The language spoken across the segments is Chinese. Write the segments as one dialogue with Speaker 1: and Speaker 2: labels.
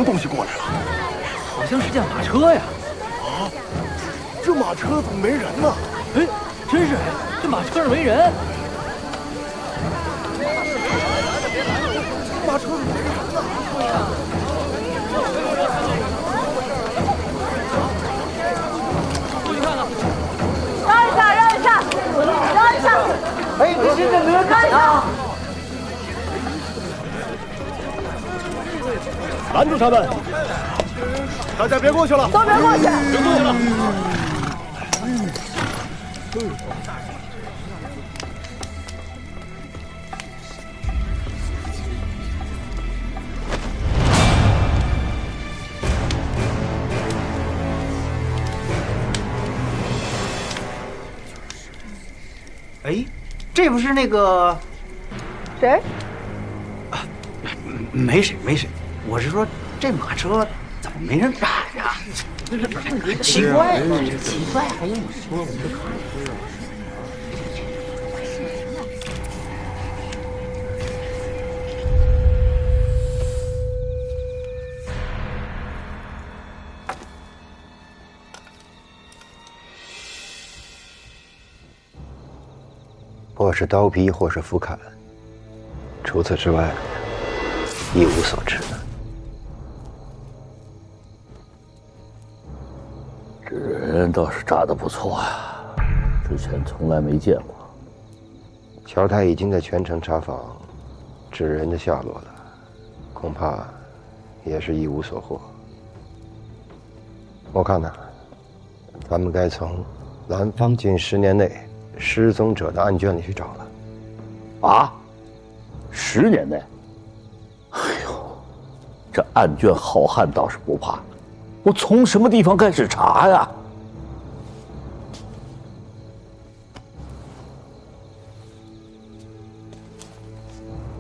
Speaker 1: 东西过来了？
Speaker 2: 好像是架马车呀。
Speaker 1: 啊，这马车怎么没人呢？
Speaker 2: 哎，真是，这马车上没人。
Speaker 1: 马车怎么没人呢？对呀。
Speaker 2: 过去看看。
Speaker 3: 让一下，让一下，让一下！
Speaker 4: 哎，你是在哪看啊？
Speaker 1: 拦住他们！大家别过去了，
Speaker 3: 都别过去！
Speaker 2: 别过去了。
Speaker 4: 哎，这不是那个
Speaker 3: 谁？
Speaker 4: 没谁没谁，我是说这马车怎么没人赶呀？奇怪，奇怪，哎呀，你说我就看。
Speaker 5: 或是刀劈，或是斧砍，除此之外，一无所知。
Speaker 6: 这人倒是扎得不错呀，之前从来没见过。
Speaker 5: 乔太已经在全城查访纸人的下落了，恐怕也是一无所获。我看呢，咱们该从兰芳近10年内失踪者的案卷里去找了。
Speaker 6: 啊？10年内？哎呦，这案卷好汉倒是不怕，我从什么地方开始查呀？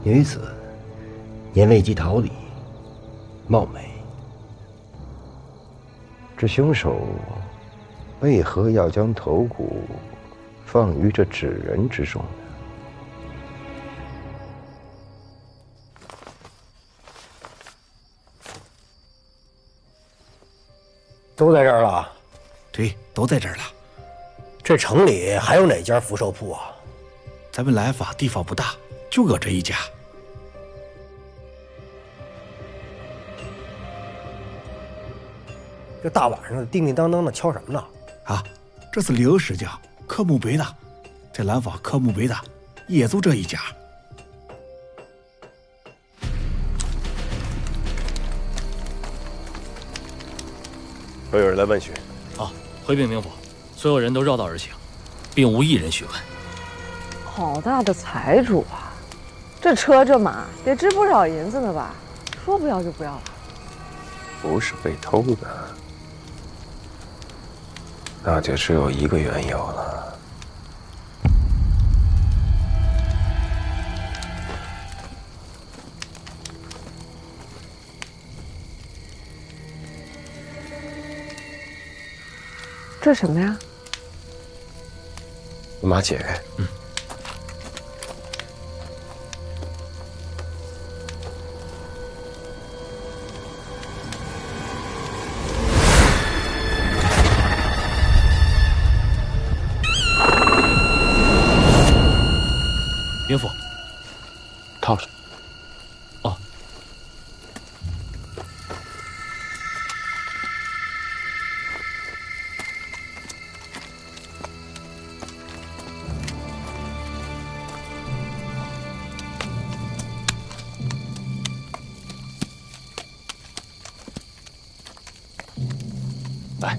Speaker 5: 女子年未及桃李，貌美。这凶手为何要将头骨放于这纸人之中呢？
Speaker 7: 都在这儿了。
Speaker 8: 对，都在这儿了。
Speaker 7: 这城里还有哪家福寿铺啊？
Speaker 8: 咱们来访地方不大，就搁这一家。
Speaker 7: 这大晚上的叮叮当当的敲什么呢？
Speaker 8: 啊，这是刘石匠刻墓碑的，在兰坊刻墓碑的也就这一家。
Speaker 1: 会有人来问询。
Speaker 2: 啊，回禀明府，所有人都绕道而行，并无一人询问。
Speaker 3: 好大的财主啊！这车这马得值不少银子呢吧？说不要就不要了？
Speaker 5: 不是被偷的，那就只有一个缘由了。
Speaker 3: 这什么呀？
Speaker 5: 马解开。
Speaker 2: 禀府，
Speaker 5: 套上。
Speaker 2: 哦。
Speaker 5: 来。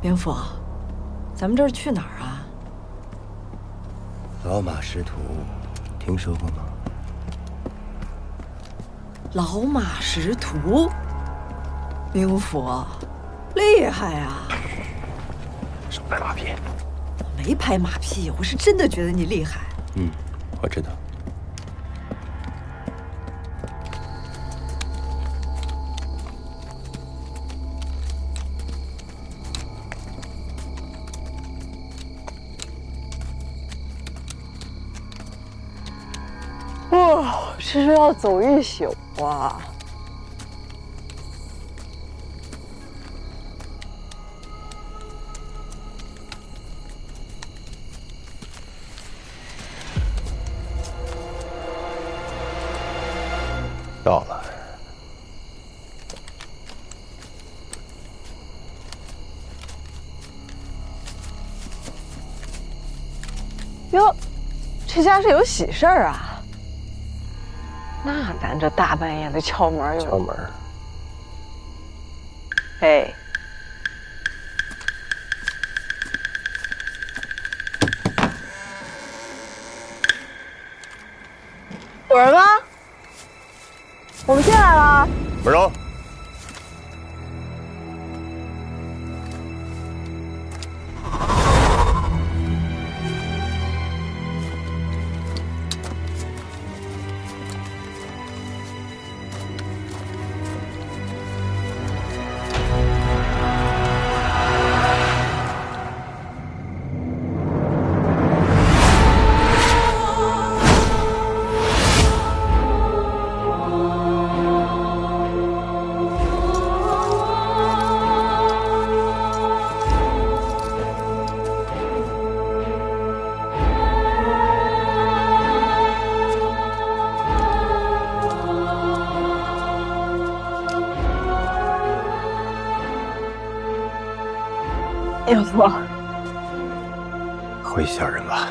Speaker 9: 禀府，咱们这是去哪儿啊？
Speaker 5: 老马识途，听说过吗？
Speaker 9: 老马识途，禀府，厉害呀！
Speaker 5: 少拍马屁。
Speaker 9: 我没拍马屁，我是真的觉得你厉害。
Speaker 5: 我知道。
Speaker 3: 哦，这是要走一宿啊！
Speaker 5: 到了。
Speaker 3: 哟，这家是有喜事儿啊？那咱这大半夜的敲门
Speaker 5: 敲门。
Speaker 3: 哎，有人吗？我们进来了。
Speaker 5: 门上。
Speaker 3: 要不
Speaker 5: 回去叫人吧。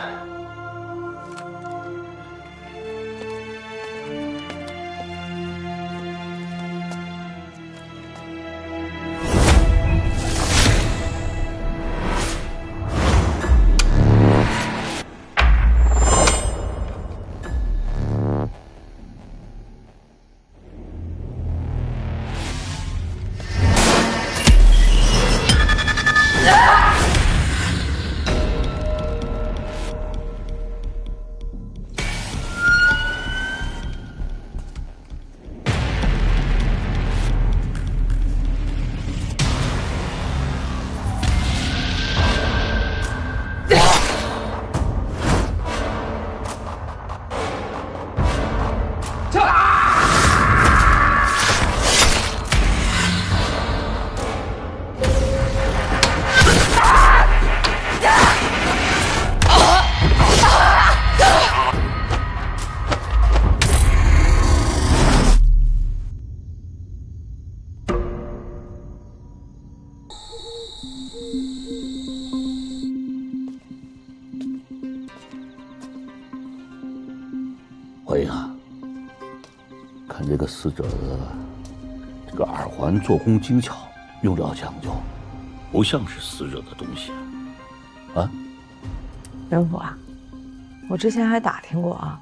Speaker 6: 我呀，看这个死者的这个耳环做工精巧，用料讲究，不像是死者的东西啊。
Speaker 3: 仁甫啊，我之前还打听过啊，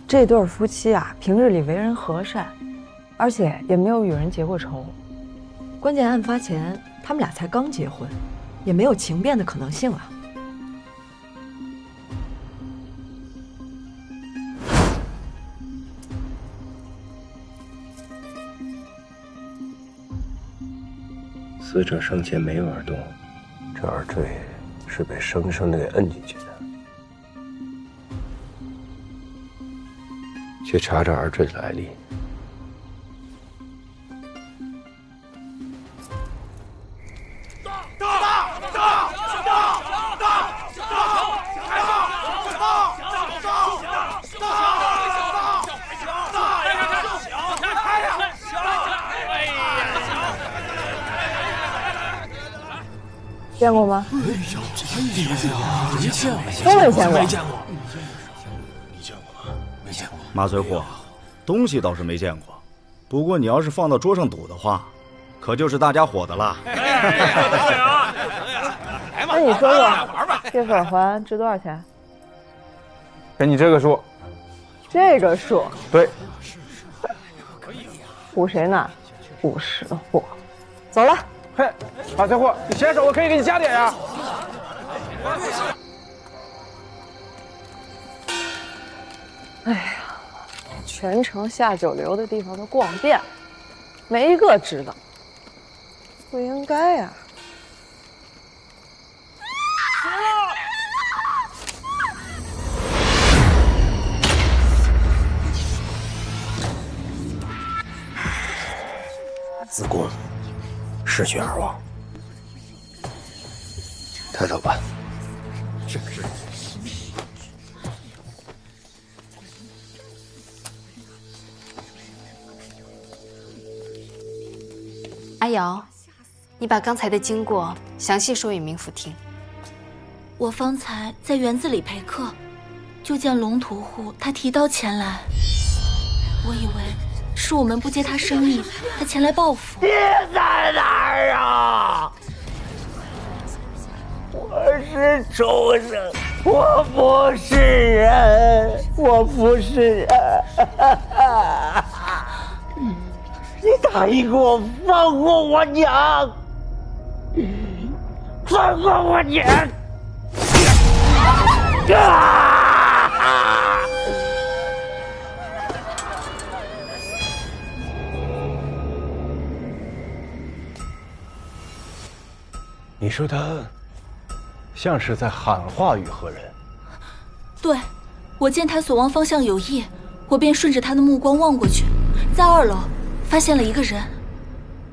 Speaker 3: 这对夫妻啊，平日里为人和善，而且也没有与人结过仇。关键案发前，他们俩才刚结婚，也没有情变的可能性啊。
Speaker 5: 死者生前没有耳洞，这耳坠是被生生的给摁进去的。去查查耳坠的来历。见过吗？都没见过。
Speaker 8: 没见过。你见过吗？没见过。马随户，东西倒是没见过，不过你要是放到桌上赌的话，可就是大家伙的了。
Speaker 3: 那你说说，这副耳环值多少钱？
Speaker 1: 给你这个数。
Speaker 3: 这个数？
Speaker 1: 对。
Speaker 3: 唬谁呢？唬识货。走了。
Speaker 1: 嘿，马随户，你先手，我可以给你加点呀。
Speaker 3: 哎呀，全城下九流的地方都逛遍了，没一个知道，不应该呀。
Speaker 7: 逝去而亡。
Speaker 5: 抬头吧。
Speaker 1: 是。
Speaker 10: 阿瑶，你把刚才的经过详细说与冥府听。
Speaker 11: 我方才在园子里陪客，就见龙屠户他提刀前来，我以为是我们不接他生意，他前来报复。
Speaker 7: 爹在哪儿啊？我是畜生，我不是人，我不是人。你答应我放过我娘，放过我娘！
Speaker 1: 你说他像是在喊话与何人？
Speaker 11: 对，我见他所望方向有异，我便顺着他的目光望过去，在2楼发现了一个人。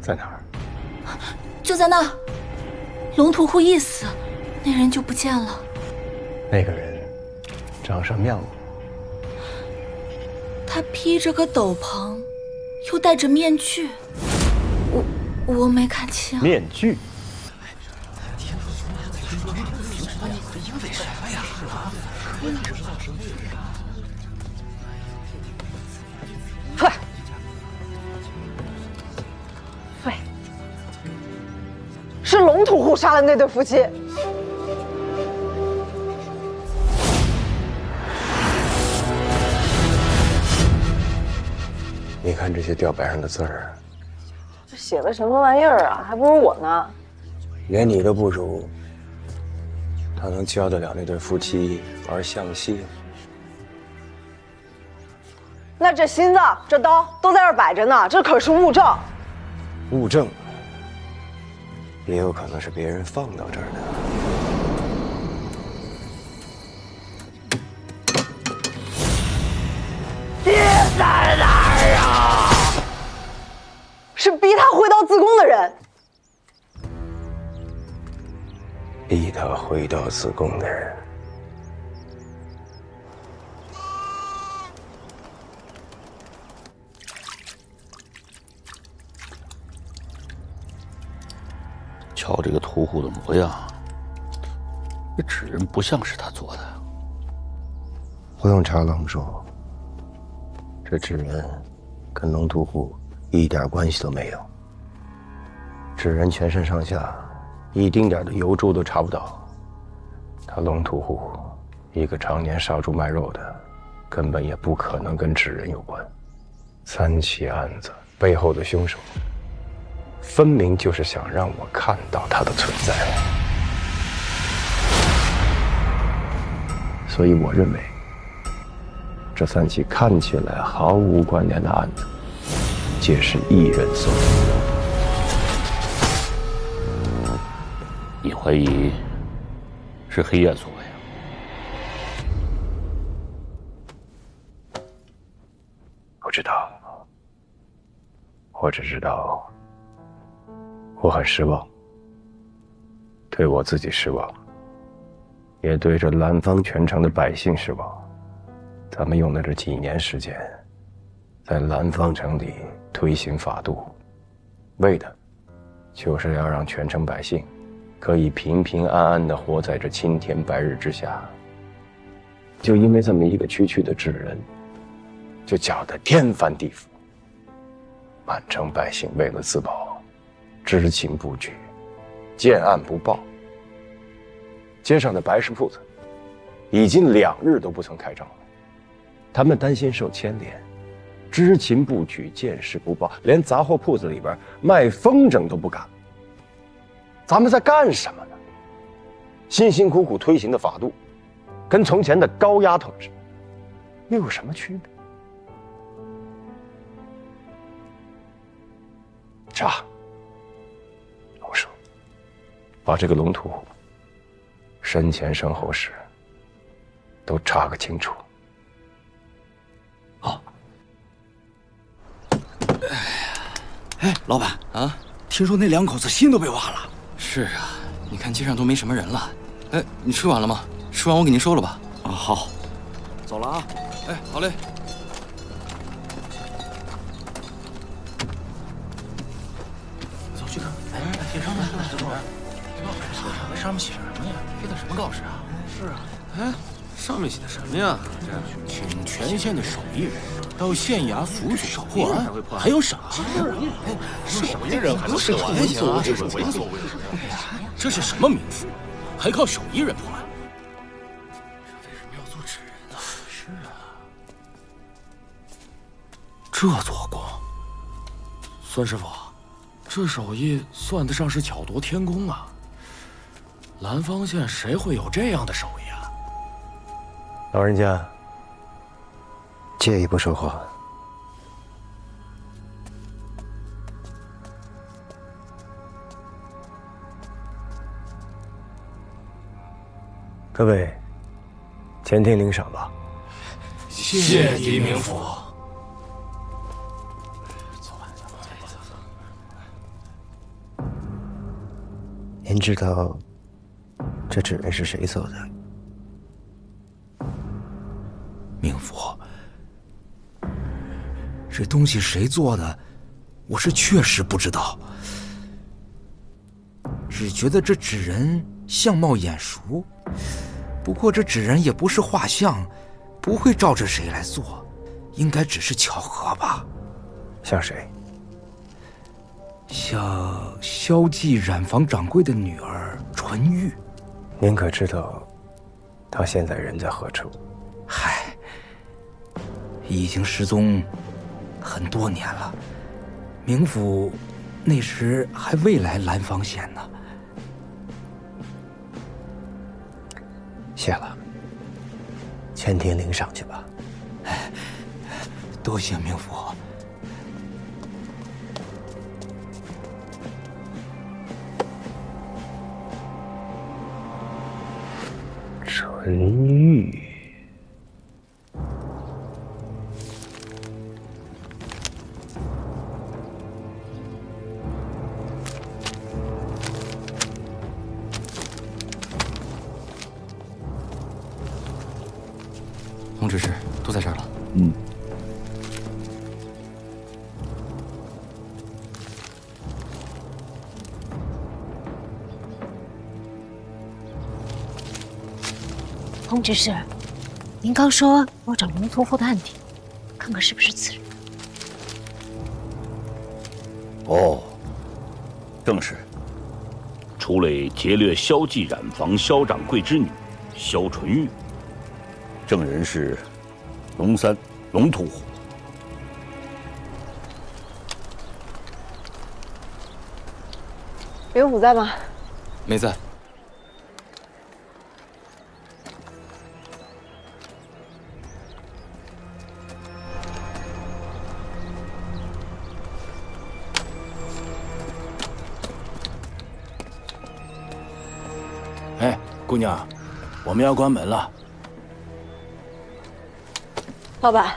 Speaker 1: 在哪儿？
Speaker 11: 就在那。龙屠户一死，那人就不见了。
Speaker 1: 那个人长什么样子？
Speaker 11: 他披着个斗篷，又戴着面具。我没看清。
Speaker 1: 面具？
Speaker 3: 对，对，是龙屠户杀了那对夫妻。
Speaker 5: 你看这些吊牌上的字儿，
Speaker 3: 这写的什么玩意儿啊？还不如我呢。
Speaker 5: 连你都不如，他能教得了那对夫妻玩相戏吗？
Speaker 3: 那这心脏、这刀都在这儿摆着呢，这可是物证。
Speaker 5: 物证也有可能是别人放到这儿的。
Speaker 7: 爹在哪儿啊？
Speaker 3: 是逼他回到自宫的人。
Speaker 5: 逼他回到子宫的人。
Speaker 6: 瞧这个屠户的模样，这纸人不像是他做的。
Speaker 5: 不用查龙说，这纸人跟龙屠户一点关系都没有。纸人全身上下一丁点的油珠都查不到，他龙屠户一个常年杀猪卖肉的，根本也不可能跟纸人有关。3起案子背后的凶手，分明就是想让我看到他的存在。所以我认为，这3起看起来毫无关联的案子，皆是一人所为。
Speaker 6: 你怀疑是黑燕所为啊？
Speaker 5: 不知道，我只知道我很失望，对我自己失望，也对这南方全城的百姓失望。咱们用了这几年时间，在南方城里推行法度，为的就是要让全城百姓可以平平安安地活在这青天白日之下。就因为这么一个区区的纸人，就搅得天翻地覆，满城百姓为了自保，知情不举，见案不报。街上的白食铺子已经2日都不曾开张了，他们担心受牵连，知情不举，见事不报，连杂货铺子里边卖风筝都不敢。咱们在干什么呢？辛辛苦苦推行的法度，跟从前的高压统治又有什么区别？查，我说，把这个龙屠户生前身后事都查个清楚。
Speaker 4: 哎，老板啊，
Speaker 12: 听说那两口子心都被挖了。
Speaker 13: 是啊，你看街上都没什么人了。哎，你吃完了吗？吃完我给您收了吧。
Speaker 12: 啊，好，走了啊。
Speaker 13: 哎，好嘞。
Speaker 2: 走去看。哎，写上面写什么？上面写什么呀？贴的什么告示啊？是啊。
Speaker 14: 哎，上面写的什么呀？这请全县的手艺人到县衙辅佐破案，还有赏金。
Speaker 2: 手艺人还能涉案？
Speaker 14: 这是闻所未闻。这是什么民妇？还靠手艺人破案？
Speaker 2: 这为什么要做纸人呢？是啊。
Speaker 14: 这做工，孙师傅，这手艺算得上是巧夺天工啊！兰芳县谁会有这样的手艺啊？
Speaker 1: 老人家，借一步说话。各位，前厅领赏吧。
Speaker 14: 谢狄明府。
Speaker 1: 您知道这纸人是谁做的？
Speaker 12: 明府，这东西谁做的，我是确实不知道，只觉得这纸人相貌眼熟。不过这纸人也不是画像，不会照着谁来做，应该只是巧合吧。
Speaker 1: 像谁？
Speaker 12: 像萧记染坊掌柜的女儿纯玉。
Speaker 1: 您可知道她现在人在何处？
Speaker 12: 嗨，已经失踪很多年了。明府那时还未来兰芳县呢。
Speaker 1: 谢了，前厅领赏去吧。
Speaker 12: 多谢明府。
Speaker 1: 纯玉，
Speaker 13: 洪执事都在这儿了。
Speaker 6: 嗯。
Speaker 10: 洪执事，您刚说要找龙屠户的案底，看看是不是此人。
Speaker 6: 哦，正是。除累劫掠萧记染坊萧掌柜之女萧纯玉，证人是龙三龙屠户。
Speaker 3: 刘府在吗？
Speaker 13: 没在。
Speaker 14: 哎，姑娘，我们要关门了。
Speaker 3: 老板，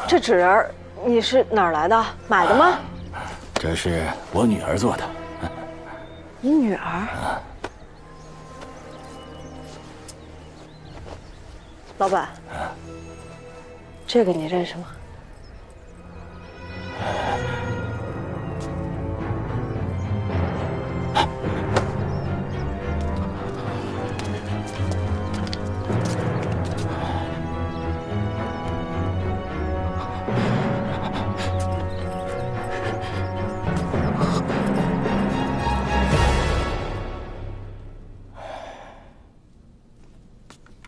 Speaker 3: 这纸人你是哪儿来的？买的吗？
Speaker 14: 这是我女儿做的。
Speaker 3: 你女儿？老板，这个你认识吗？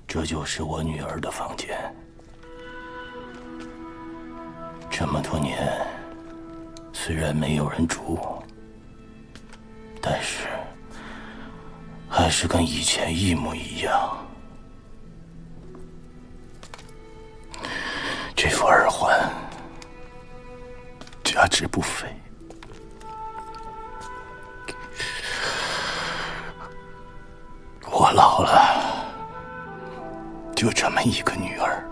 Speaker 14: 这就是我女儿的房间。这么多年，虽然没有人住，但是还是跟以前一模一样。这副耳环价值不菲。我老了，就这么一个女儿，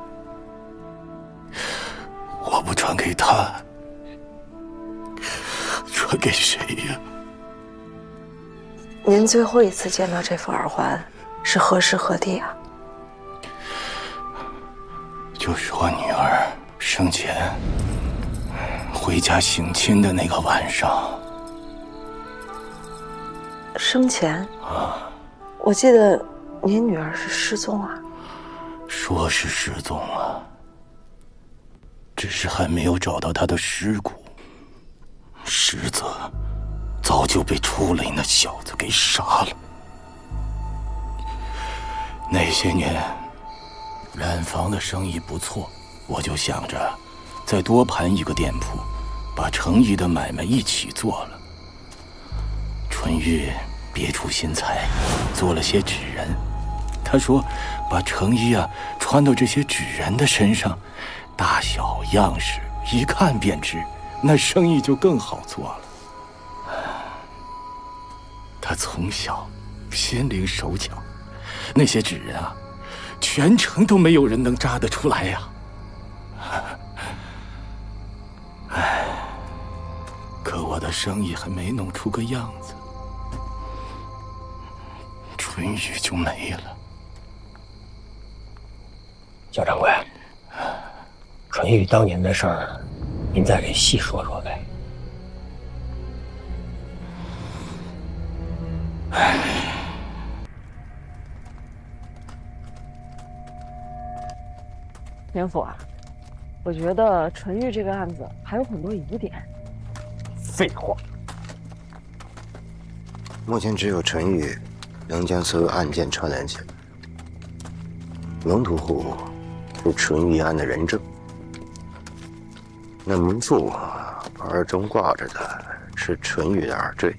Speaker 14: 我不传给她，传给谁呀？
Speaker 3: 您最后一次见到这副耳环是何时何地啊？
Speaker 6: 就是我女儿生前回家省亲的那个晚上。
Speaker 3: 生前？我记得您女儿是失踪啊。
Speaker 6: 说是失踪了，只是还没有找到她的尸骨，实则早就被楚磊那小子给杀了。那些年染坊的生意不错，我就想着再多盘一个店铺，把程毅的买卖一起做了。春玉别出心裁，做了些纸人。他说把程毅穿到这些纸人的身上，大小样式一看便知，那生意就更好做了。他从小心灵手巧，那些纸人全城都没有人能扎得出来呀。唉，可我的生意还没弄出个样子，春雨就没了。
Speaker 7: 肖掌柜，纯玉当年的事儿，您再给细说说呗。
Speaker 3: 田府啊，我觉得纯玉这个案子还有很多疑点。
Speaker 7: 废话。
Speaker 15: 目前只有纯玉能将所有案件串联起来。龙屠户是纯玉案的人证，那名副耳中挂着的是纯玉的耳坠，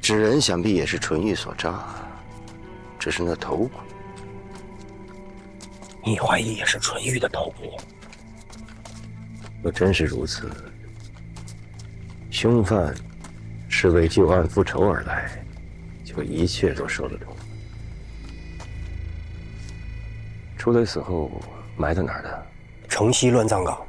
Speaker 15: 纸人想必也是纯玉所扎，只是那头骨。
Speaker 7: 你怀疑也是纯玉的头骨？
Speaker 15: 若真是如此，凶犯是为救案复仇而来，就一切都说得通。楚磊死后埋在哪儿的？
Speaker 7: 城西乱葬岗。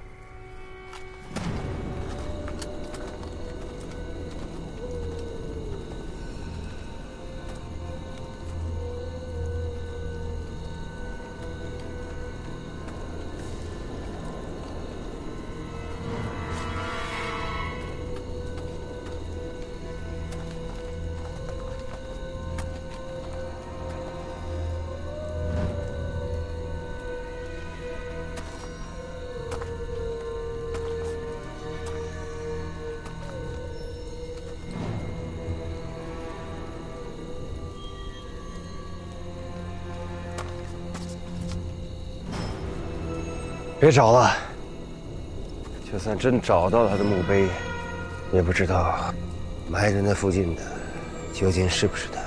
Speaker 1: 别找了，就算真找到他的墓碑，也不知道
Speaker 15: 埋在那附近的究竟是不是他。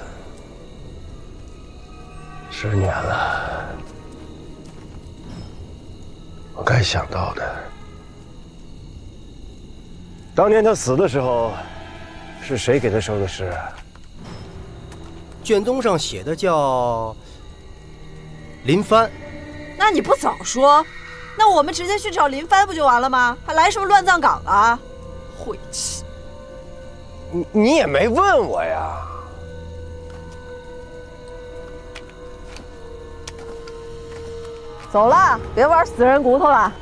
Speaker 1: 10年了，我该想到的。当年他死的时候，是谁给他收的尸？
Speaker 7: 卷宗上写的叫林帆。
Speaker 9: 那你不早说？那我们直接去找林帆不就完了吗？还来什么乱葬岗啊？晦气！
Speaker 1: 你也没问我呀。
Speaker 3: 走了，别玩死人骨头了。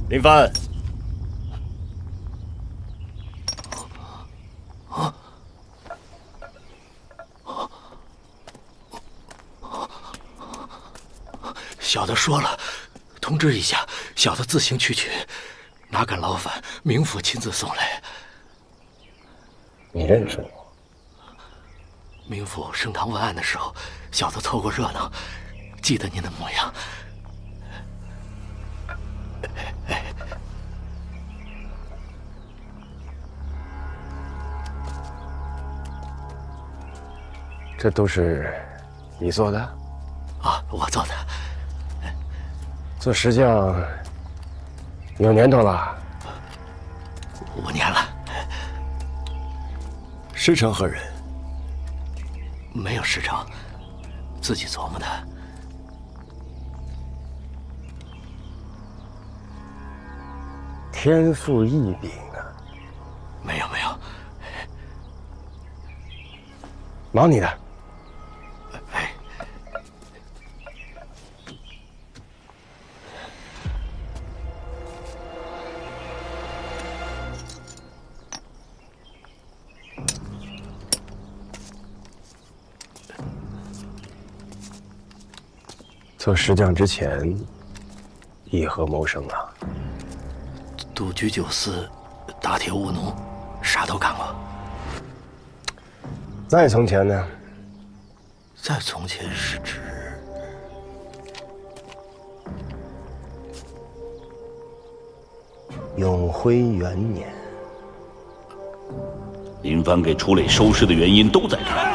Speaker 6: 林帆，
Speaker 14: 小的说了，通知一下，小的自行去取，哪敢劳烦明府亲自送来。
Speaker 7: 你认识我？
Speaker 14: 明府升堂问案的时候，小的凑过热闹，记得您的模样。
Speaker 1: 这都是你做的？
Speaker 14: 啊，我做的。
Speaker 1: 做石匠有年头了
Speaker 14: ？5年了。
Speaker 1: 师承何人？
Speaker 14: 没有师承，自己琢磨的。
Speaker 1: 天赋异禀啊！
Speaker 14: 没有。
Speaker 1: 忙你的。
Speaker 14: 哎。
Speaker 1: 做石匠之前，以何谋生啊？
Speaker 14: 杜居酒肆，打铁务农，啥都干过。
Speaker 1: 再从前呢？
Speaker 14: 再从前是指
Speaker 15: 永徽元年。
Speaker 6: 林帆给楚磊收尸的原因都在这儿。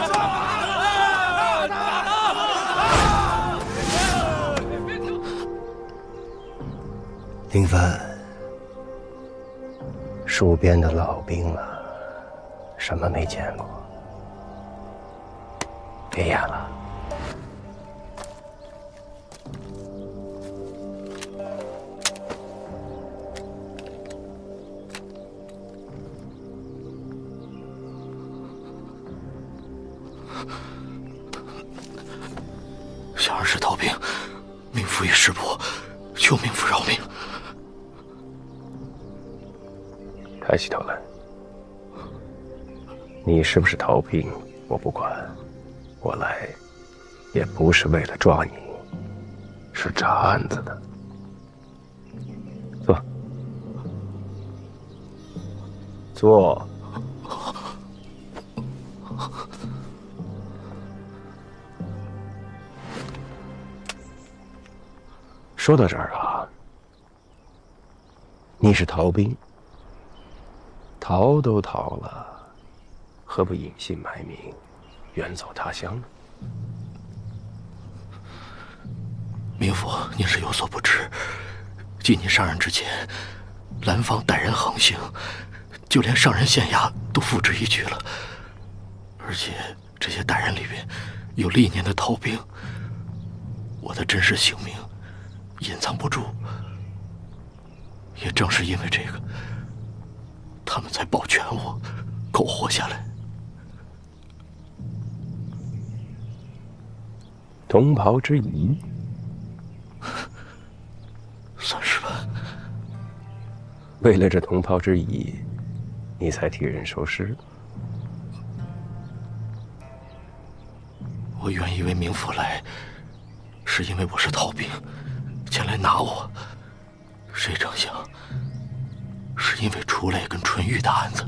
Speaker 15: 林帆，戍边的老兵了，什么没见过？别演了。
Speaker 14: 小儿是逃兵，命负于师伯，求命父饶命。
Speaker 5: 抬起头来，你是不是逃兵，我不管。我来，也不是为了抓你，是查案子的。坐，坐。说到这儿啊，你是逃兵，逃都逃了，何不隐姓埋名，远走他乡呢？
Speaker 14: 明府，您是有所不知，继您上任之前，兰芳待人横行，就连上任县衙都付之一炬了。而且这些歹人里面有历年的逃兵，我的真实姓名隐藏不住。也正是因为这个，他们才保全我，苟活下来。
Speaker 5: 同袍之谊，
Speaker 14: 算是吧。
Speaker 5: 为了这同袍之谊，你才替人收尸。
Speaker 14: 我原以为明府来，是因为我是逃兵，前来拿我。谁成想，是因为楚磊跟纯玉的案子。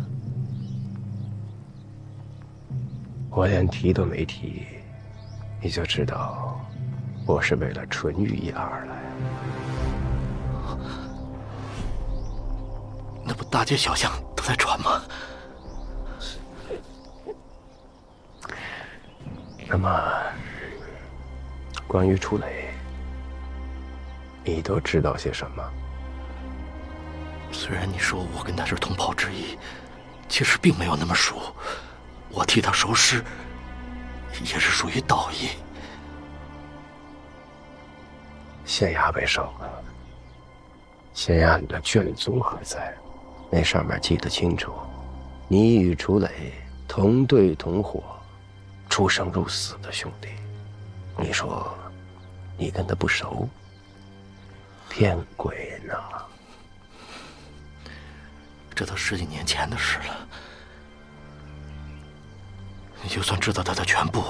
Speaker 5: 我连提都没提，你就知道我是为了纯玉一案而来。
Speaker 14: 那不大街小巷都在传吗？
Speaker 5: 那么，关于楚磊，你都知道些什么？
Speaker 14: 虽然你说我跟他是同袍之谊，其实并没有那么熟。我替他收尸，也是属于道义。
Speaker 5: 县衙被烧了，县衙里的卷宗还在，
Speaker 15: 那上面记得清楚，你与楚磊同队同伙，出生入死的兄弟。你说你跟他不熟？骗鬼呢！
Speaker 14: 这都10几年前的事了。你就算知道他的全部，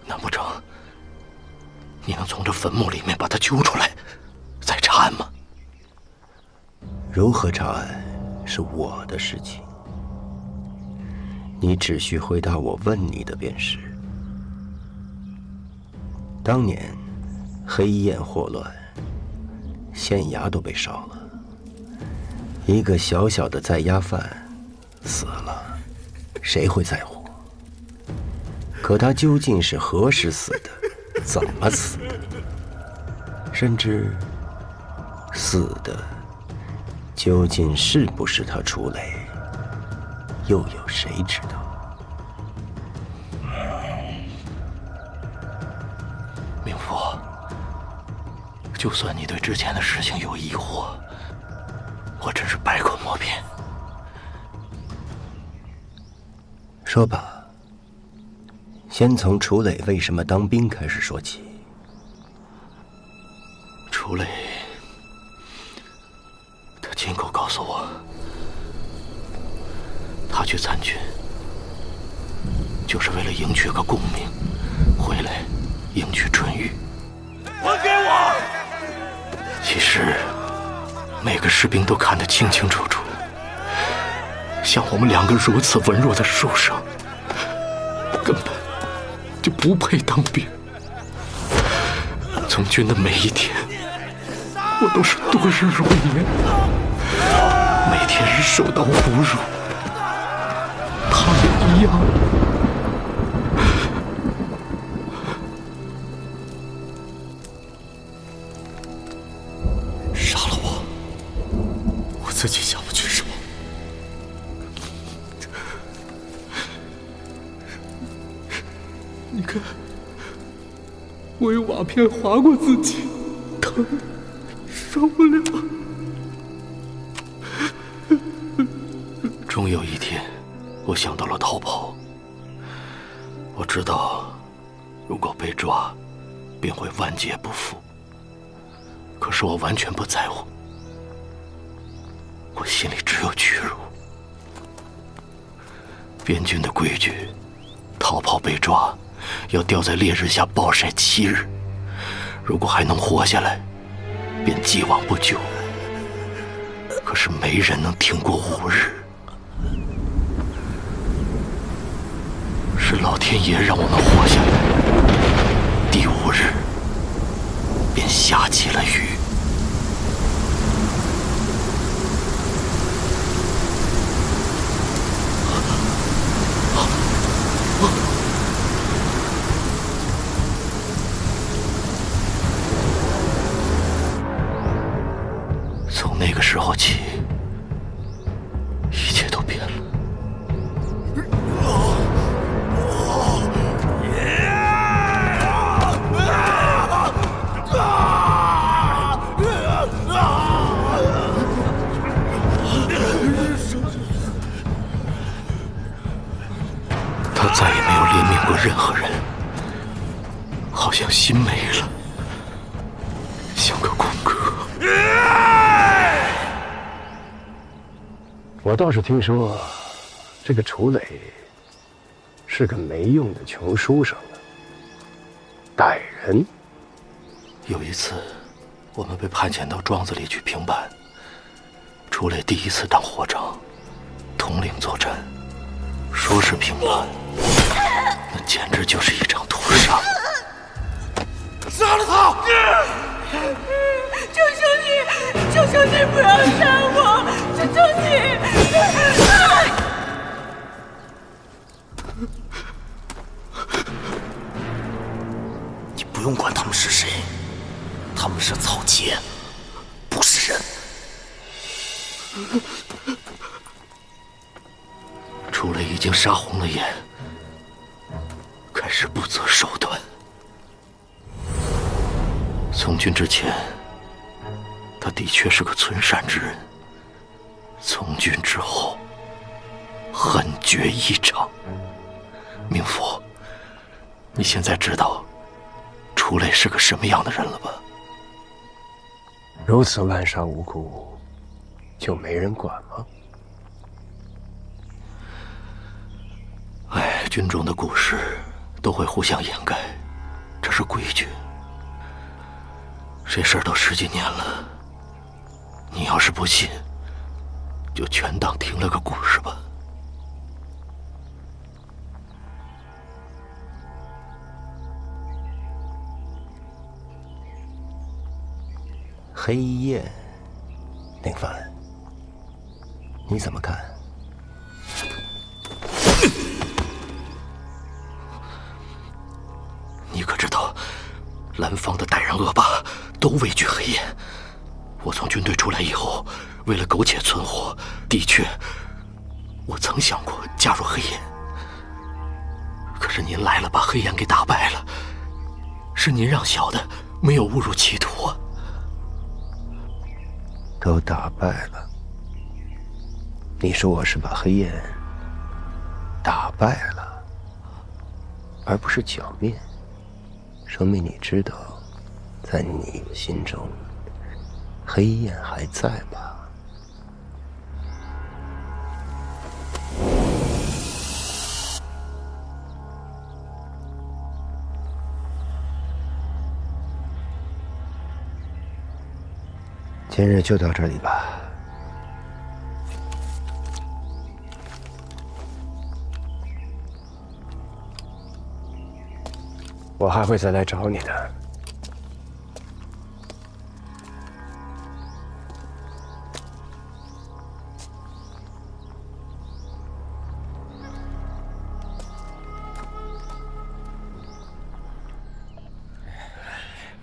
Speaker 14: 难不成你能从这坟墓里面把他揪出来，再查案吗？
Speaker 15: 如何查案是我的事情，你只需回答我问你的便是。当年黑焰祸乱，县衙都被烧了，一个小小的在押犯死了，谁会在乎？可他究竟是何时死的？怎么死的？甚至死的究竟是不是他楚磊，又有谁知道？
Speaker 14: 明福，就算你对之前的事情有疑惑，我真是百口莫辩。
Speaker 15: 说吧，先从楚磊为什么当兵开始说起。
Speaker 14: 楚磊，他亲口告诉我，他去参军，就是为了迎娶个功名，回来迎娶春玉。
Speaker 6: 还给我！
Speaker 14: 其实，每个士兵都看得清清楚楚，像我们两个如此文弱的书生，根本就不配当兵。从军的每一天，我都是度日如年，每天受到侮辱，他也一样。杀了我，我自己下不去手。你看，我用瓦片划过自己，疼，受不了。终有一天，我想到了逃跑。我知道，如果被抓，便会万劫不复。可是我完全不在乎，我心里只有屈辱。边军的规矩，逃跑被抓，要吊在烈日下暴晒7日，如果还能活下来，便既往不咎。可是没人能挺过5日，是老天爷让我们活下来。第5日，便下起了雨。从那个时候起，一切都变了。他再也没有怜悯过任何人，好像心没了，像个空壳。
Speaker 15: 我倒是听说，这个楚磊是个没用的穷书生呢，歹人。
Speaker 14: 有一次，我们被派遣到庄子里去平叛，楚磊第一次当伙长，统领作战，说是平叛，那简直就是一场屠杀。
Speaker 6: 杀了他！
Speaker 9: 求求你，求求你不要杀我！求求你！
Speaker 2: 你不用管他们是谁，他们是草芥，不是人。
Speaker 14: 楚磊已经杀红了眼，开始不择手段。从军之前，他的确是个存善之人。从军之后，狠绝异常。明福，你现在知道楚磊是个什么样的人了吧？
Speaker 15: 如此滥杀无辜，就没人管吗？
Speaker 14: 哎，军中的故事都会互相掩盖，这是规矩。这事儿都10几年了，你要是不信，就全当听了个故事吧。
Speaker 15: 黑夜，宁帆，你怎么看？
Speaker 14: 你可知道，蓝方的歹人恶霸都畏惧黑焰。我从军队出来以后，为了苟且存活，的确，我曾想过加入黑焰。可是您来了，把黑焰给打败了，是您让小的没有误入歧途啊。
Speaker 15: 都打败了，你说我是把黑焰打败了，而不是剿灭，说明你知道，在你心中，黑焰还在吧？今日就到这里吧。
Speaker 1: 我还会再来找你的。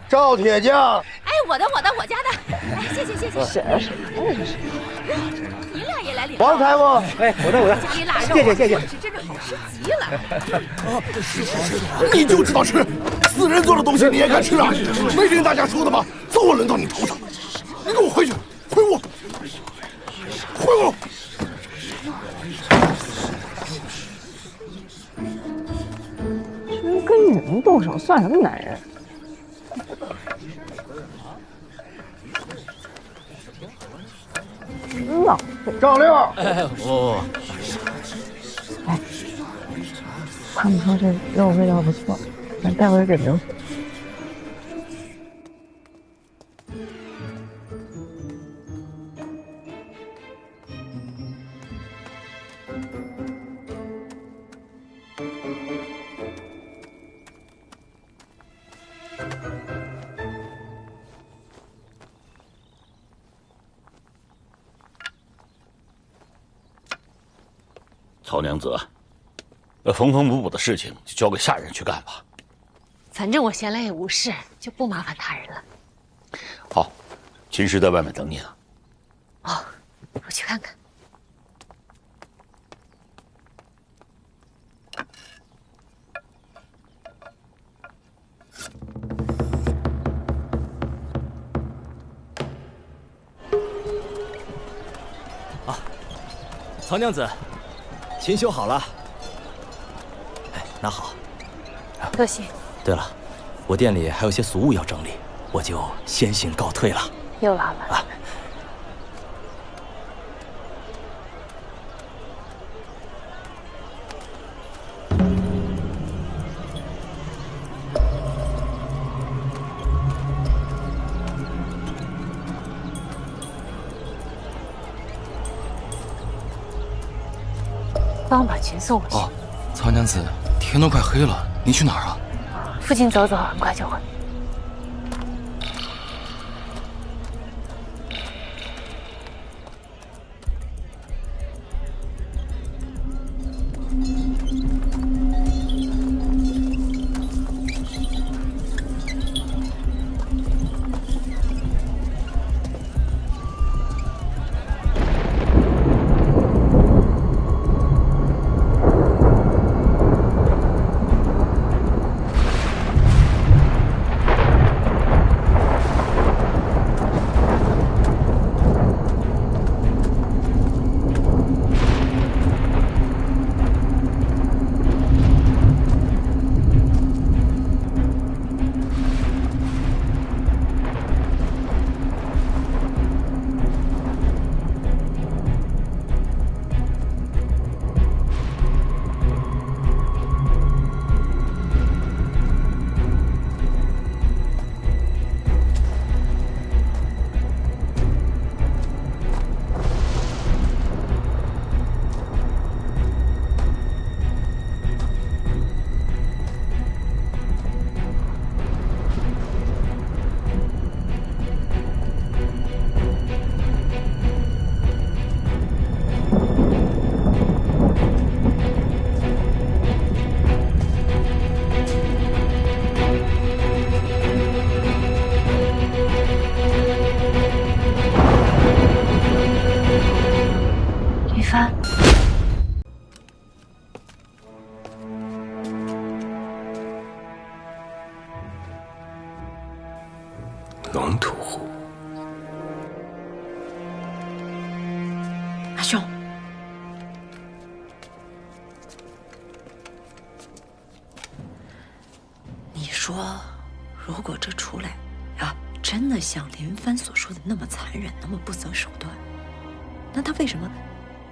Speaker 15: 赵铁匠，
Speaker 11: 哎，我家的，哎，谢谢。
Speaker 3: 谁呀这是？
Speaker 11: 您俩也来领？
Speaker 15: 王裁缝，
Speaker 1: 哎，我的，
Speaker 11: 家里腊肉，
Speaker 15: 谢谢，
Speaker 11: 真是好吃极了。
Speaker 14: 你就知道吃，死人做的东西你也敢吃啊？没听大家说的吗？揍轮到你头上，你给我回去，回屋，回屋。
Speaker 3: 这跟女人动手算什么男人？浪费！
Speaker 15: 赵六，
Speaker 13: 哎，我，
Speaker 3: 哎，他们说这肉味道不错，咱待会儿给留下。
Speaker 6: 曹娘子，缝缝补补的事情就交给下人去干吧。
Speaker 10: 反正我闲来也无事，就不麻烦他人了。
Speaker 6: 好，秦师在外面等你呢。
Speaker 10: 哦，我去看看。
Speaker 2: 啊，曹娘子。琴修好了，哎，拿好。
Speaker 10: 多谢。
Speaker 2: 对了，我店里还有些俗物要整理，我就先行告退了。
Speaker 10: 又来了啊！帮我把琴送过去。
Speaker 13: 哦，曹娘子，天都快黑了，你去哪儿啊？
Speaker 10: 附近走走，很快就回。
Speaker 3: 说，如果这楚磊啊真的像林帆所说的那么残忍，那么不择手段，那他为什么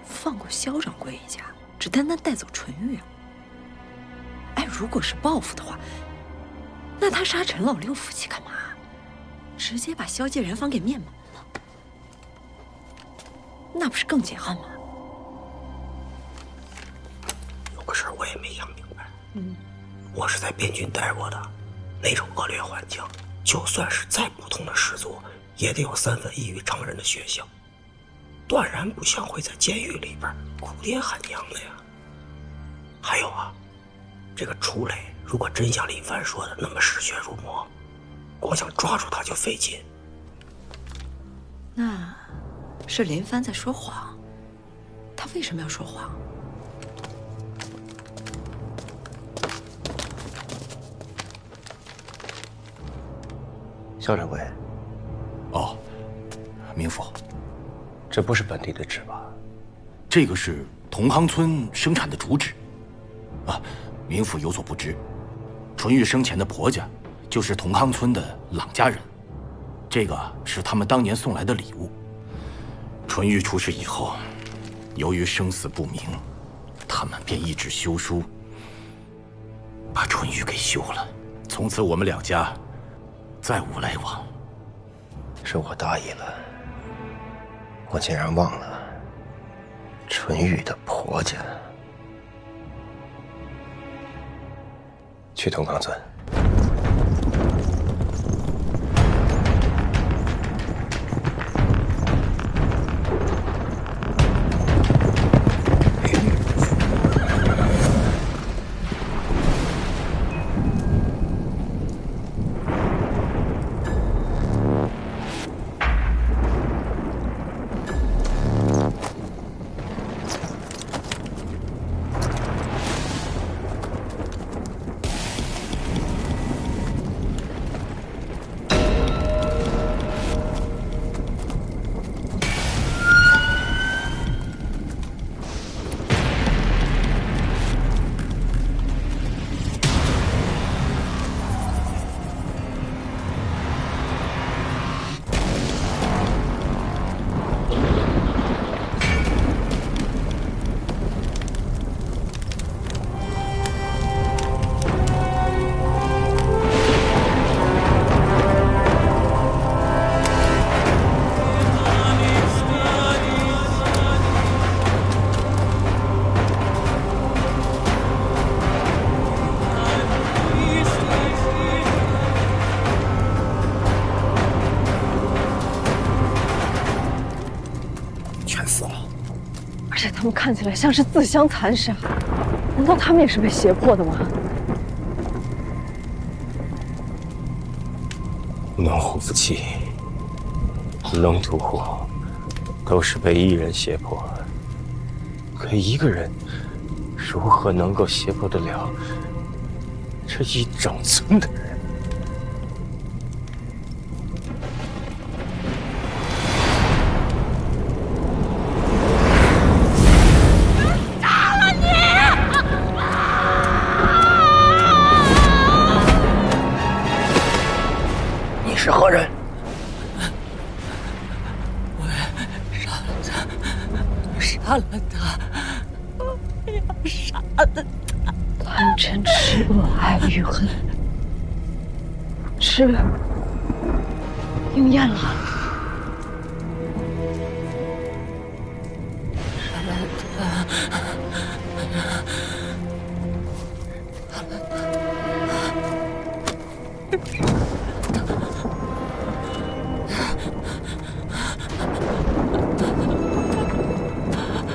Speaker 3: 放过肖掌柜一家，只单单带走纯玉啊？哎，如果是报复的话，那他杀陈老六夫妻干嘛？直接把萧继然坊给灭门了，那不是更解恨吗？
Speaker 16: 有个事儿我也没想明白。我是在边军待过的，那种恶劣环境，就算是再普通的士族，也得有3分异于常人的血性，断然不像会在监狱里边哭爹喊娘的呀。还有啊，这个楚磊如果真像林帆说的那么嗜血如魔，光想抓住他就费劲。
Speaker 3: 那是林帆在说谎，他为什么要说谎？
Speaker 15: 肖掌柜。
Speaker 6: 哦，明府，
Speaker 15: 这不是本地的纸吧？
Speaker 6: 这个是同康村生产的竹纸。啊，明府有所不知，纯玉生前的婆家就是同康村的朗家人，这个是他们当年送来的礼物。纯玉出事以后，由于生死不明，他们便一纸休书，把纯玉给休了。从此我们两家再无来往。
Speaker 15: 是我大意了，我竟然忘了纯玉的婆家。去同康村。
Speaker 3: 他们看起来像是自相残杀，难道他们也是被胁迫的吗？
Speaker 15: 龙虎夫妻、龙屠户都是被一人胁迫，可一个人如何能够胁迫得了这一整村的人？
Speaker 16: 是何人？
Speaker 7: 我杀了他，我要杀了他！
Speaker 3: 贪嗔痴恶爱欲恨，吃应验了。
Speaker 7: 杀了他！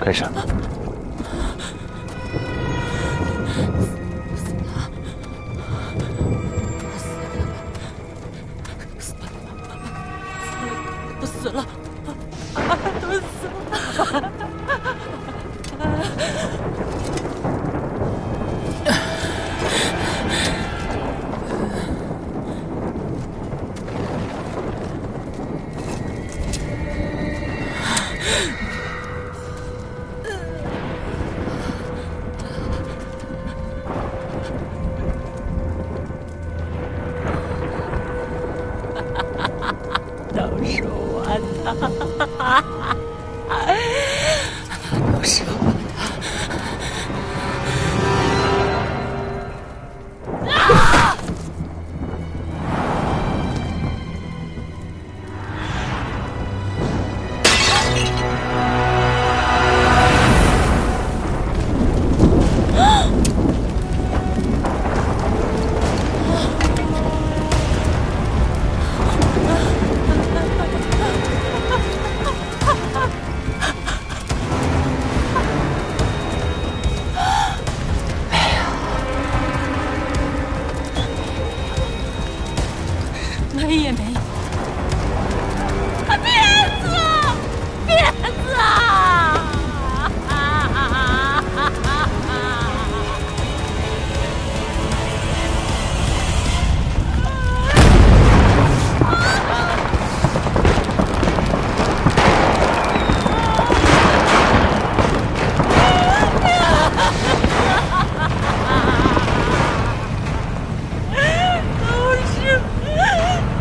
Speaker 15: 干什么？
Speaker 7: 我死了，都死了。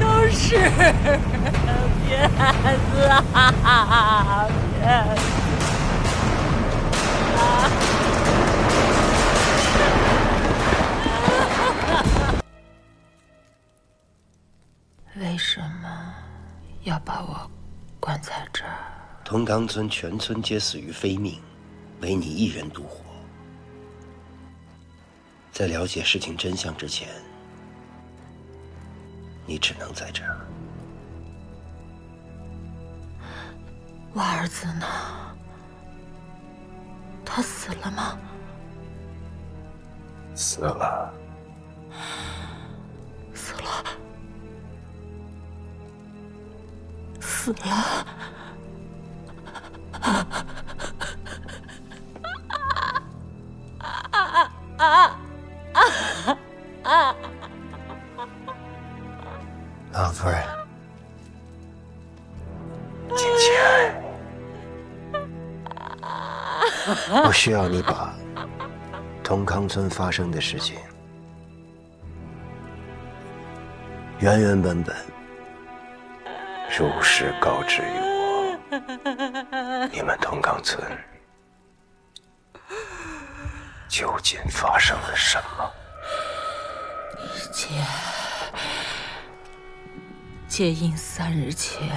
Speaker 7: 都是骗子啊！骗子！
Speaker 17: 为什么要把我关在这儿？
Speaker 15: 同冈村全村皆死于非命，唯你一人独活。在了解事情真相之前，你只能在这儿。
Speaker 17: 我儿子呢？他死了吗？
Speaker 5: 死了。
Speaker 17: 死了。死了。
Speaker 15: 老夫人，请起来。我需要你把同康村发生的事情原原本本如实告知于我。你们同康村究竟发生了什么？
Speaker 17: 接应3日前，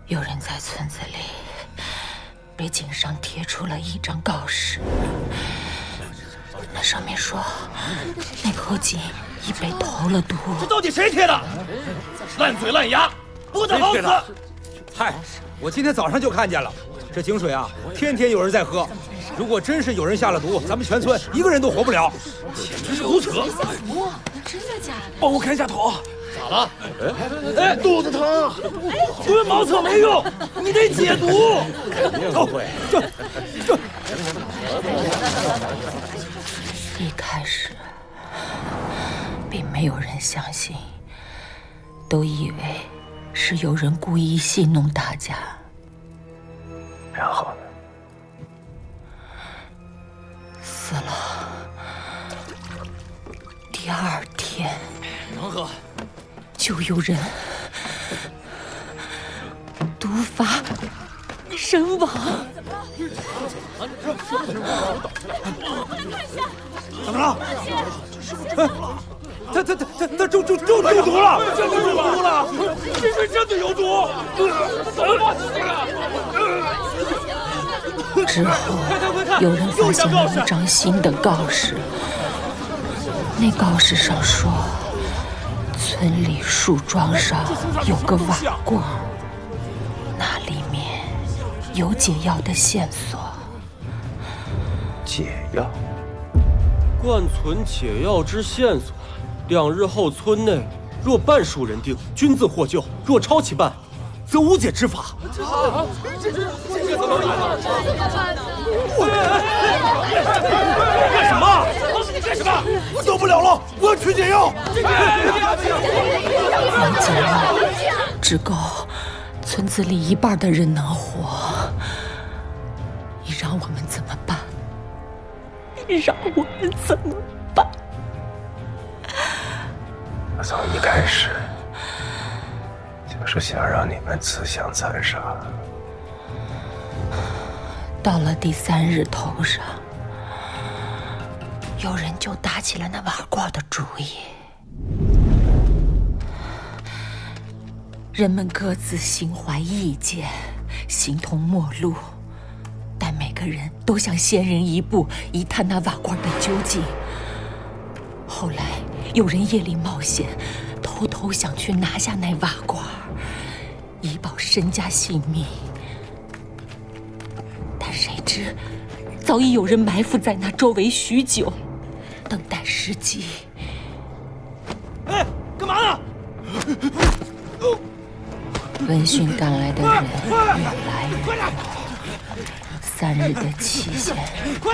Speaker 17: 有人在村子里被井上贴出了一张告示，那上面说那口井已被投了毒。
Speaker 14: 这到底谁贴的？烂嘴烂牙，不得好死！
Speaker 12: 嗨，我今天早上就看见了，这井水啊，天天有人在喝。如果真是有人下了毒，咱们全村一个人都活不了。
Speaker 14: 简直是胡扯！
Speaker 11: 真的假的？
Speaker 14: 帮我看一下头。咋了？哎，肚子疼，蹲茅厕没用，你得解毒。
Speaker 12: 后悔。
Speaker 17: 一开始并没有人相信，都以为是有人故意戏弄大家。
Speaker 5: 然后呢？
Speaker 17: 死了。第2天，
Speaker 14: 能喝，
Speaker 17: 就有人毒发身亡。
Speaker 12: 怎么了？他中毒了！
Speaker 14: 真的中毒了！这水真的有毒！怎么办？
Speaker 17: 之后，有人发现了一张新的告示。那告示上说，村里树桩上有个瓦罐，那里面有解药的线索。
Speaker 5: 解药？
Speaker 18: 灌存解药之线索：2日后村内若半数人定，均自获救；若超其半，则无解之法。
Speaker 14: 这个怎么办？干什么？你干什么？我走不了了，我要取解药。
Speaker 17: 没解药只够村子里1半的人能活，你让我们怎么办？你让我们怎么办？
Speaker 5: 我从一开始就是想让你们自相残杀。
Speaker 17: 到了第3日头上，有人就打起了那瓦罐的主意。人们各自心怀意见，形同陌路，但每个人都想先人一步，一探那瓦罐的究竟。后来有人夜里冒险，偷偷想去拿下那瓦罐，以保身家性命。但谁知，早已有人埋伏在那周围许久，等待时机。
Speaker 14: 哎，干嘛呢？
Speaker 17: 闻讯赶来的人越来越多，3日的期限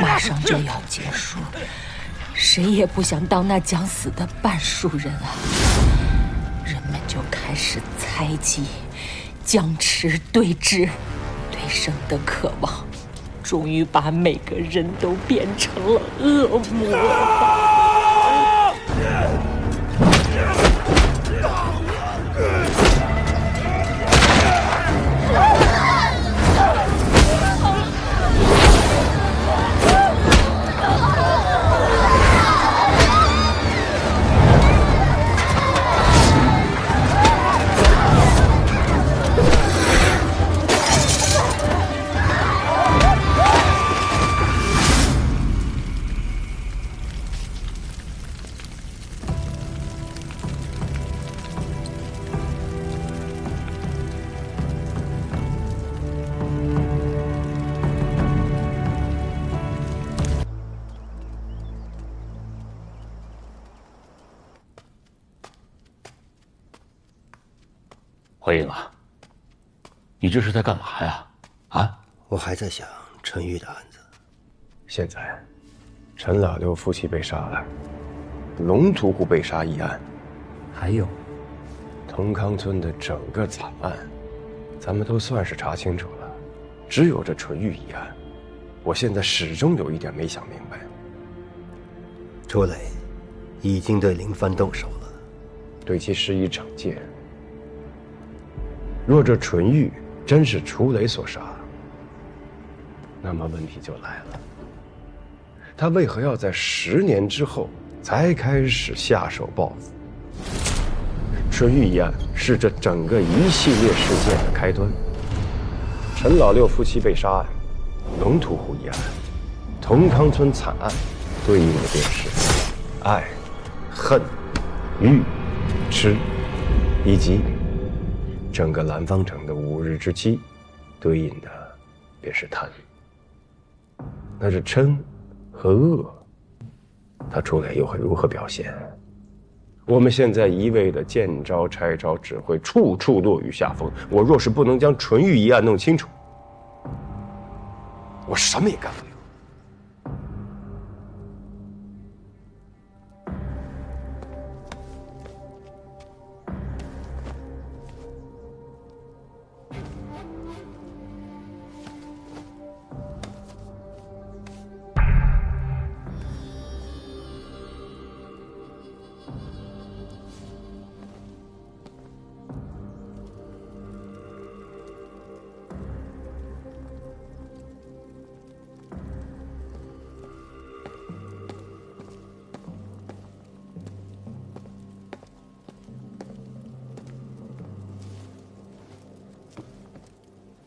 Speaker 17: 马上就要结束，谁也不想当那将死的半数人啊！人们就开始猜忌、僵持对峙，对生的渴望终于把每个人都变成了恶魔。
Speaker 6: 怀英啊，你这是在干嘛呀？啊，
Speaker 15: 我还在想陈玉的案子。
Speaker 1: 现在，陈老六夫妻被杀了，龙屠户被杀一案，
Speaker 12: 还有
Speaker 1: 同康村的整个惨案，咱们都算是查清楚了，只有这纯玉一案，我现在始终有一点没想明白。
Speaker 15: 楚磊已经对林帆动手了，
Speaker 1: 对其施以惩戒。若这纯玉真是楚磊所杀，那么问题就来了，他为何要在10年之后才开始下手报复？纯玉一案是这整个一系列事件的开端。陈老六夫妻被杀案、龙屠户一案、同康村惨案，对应的便是爱、恨、欲、痴，以及整个兰芳城的5日之期，对应的便是贪。那这嗔和恶，他出来又会如何表现？我们现在一味的见招拆招，只会处处落于下风。我若是不能将纯玉一案弄清楚，我什么也干不了。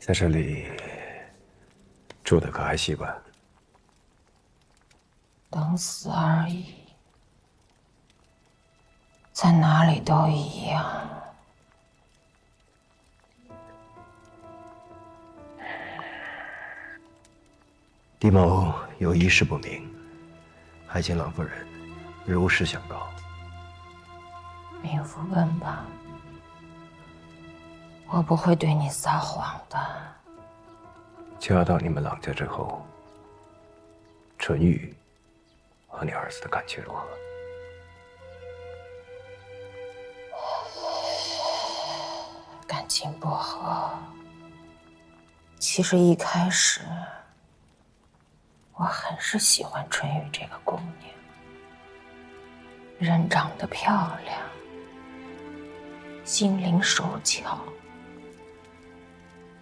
Speaker 1: 在这里住的可还习惯？
Speaker 3: 等死而已，在哪里都一样。
Speaker 15: 狄某有一事不明，还请郎夫人如实相告。
Speaker 3: 明夫问吧，我不会对你撒谎的。
Speaker 1: 嫁到你们郎家之后，纯玉和你儿子的感情如何？
Speaker 3: 感情不和。其实一开始，我很是喜欢纯玉这个姑娘，人长得漂亮，心灵手巧，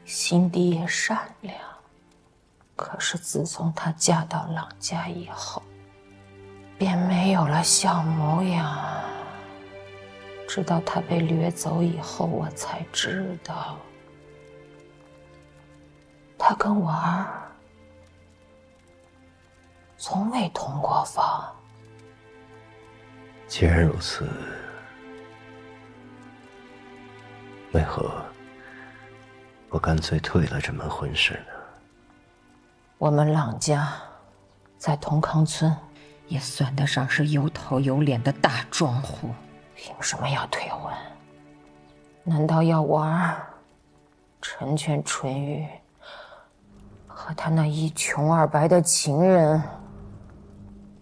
Speaker 3: 心地也善良。可是自从她嫁到郎家以后，便没有了小模样。直到她被掠走以后，我才知道，她跟我儿从未同过房。
Speaker 15: 既然如此，为何不干脆退了这门婚事呢？
Speaker 3: 我们郎家在同康村
Speaker 17: 也算得上是有头有脸的大庄户，
Speaker 3: 凭什么要退婚？难道要我儿成全纯玉和他那一穷二白的情人？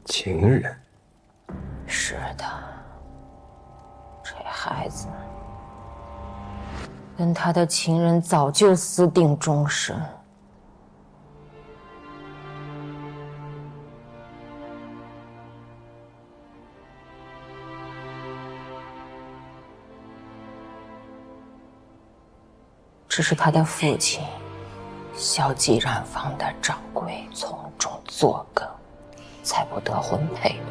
Speaker 1: 情人？
Speaker 3: 是的，这孩子跟他的情人早就私定终身。
Speaker 17: 只是他的父亲萧继染坊的掌柜从中作梗，才不得婚配的。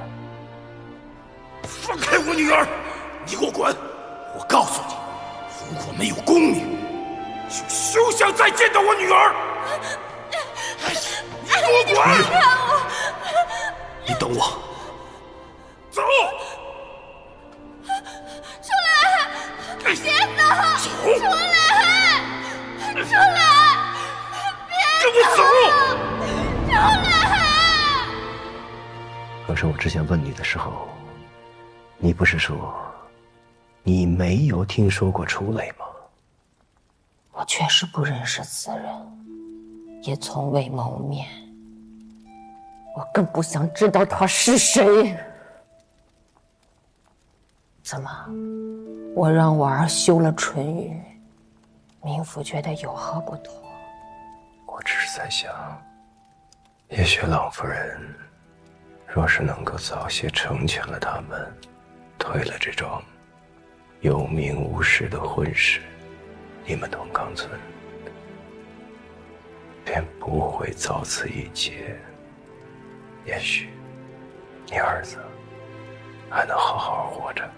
Speaker 6: 放开我女儿！你给我滚！我告诉你，如果没有功名，就休想再见到我女儿！你给我滚！
Speaker 14: 你等我。
Speaker 6: 走！
Speaker 11: 出来！别走！出来！出来！别
Speaker 6: 跟我走！
Speaker 11: 出来！
Speaker 15: 可是我之前问你的时候，你不是说你没有听说过楚磊吗？
Speaker 17: 我确实不认识此人，也从未谋面。我更不想知道他是谁。怎么，我让我儿休了纯玉，民府觉得有何不妥？
Speaker 1: 我只是在想，也许郎夫人若是能够早些成全了他们，退了这桩有名无实的婚事，你们同冈村便不会遭此一劫。也许你儿子还能好好活着。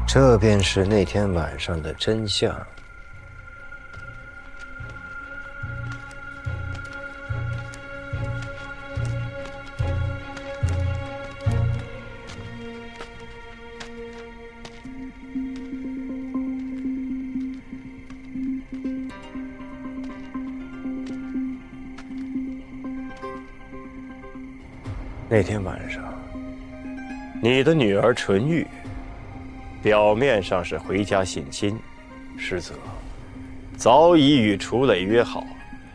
Speaker 1: 这便是那天晚上的真相。那天晚上，你的女儿纯玉表面上是回家省亲，实则早已与楚磊约好，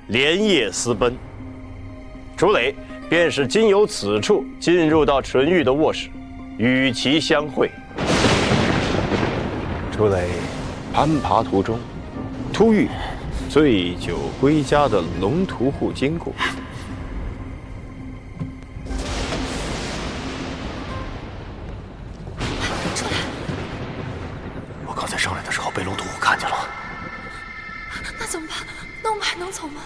Speaker 1: 连夜私奔。楚磊便是经由此处进入到纯玉的卧室，与其相会。楚磊攀爬途中，突遇醉酒归家的龙屠户经过。
Speaker 14: 上来的时候被龙屠户看见了，
Speaker 11: 那怎么办？那我们还能走吗？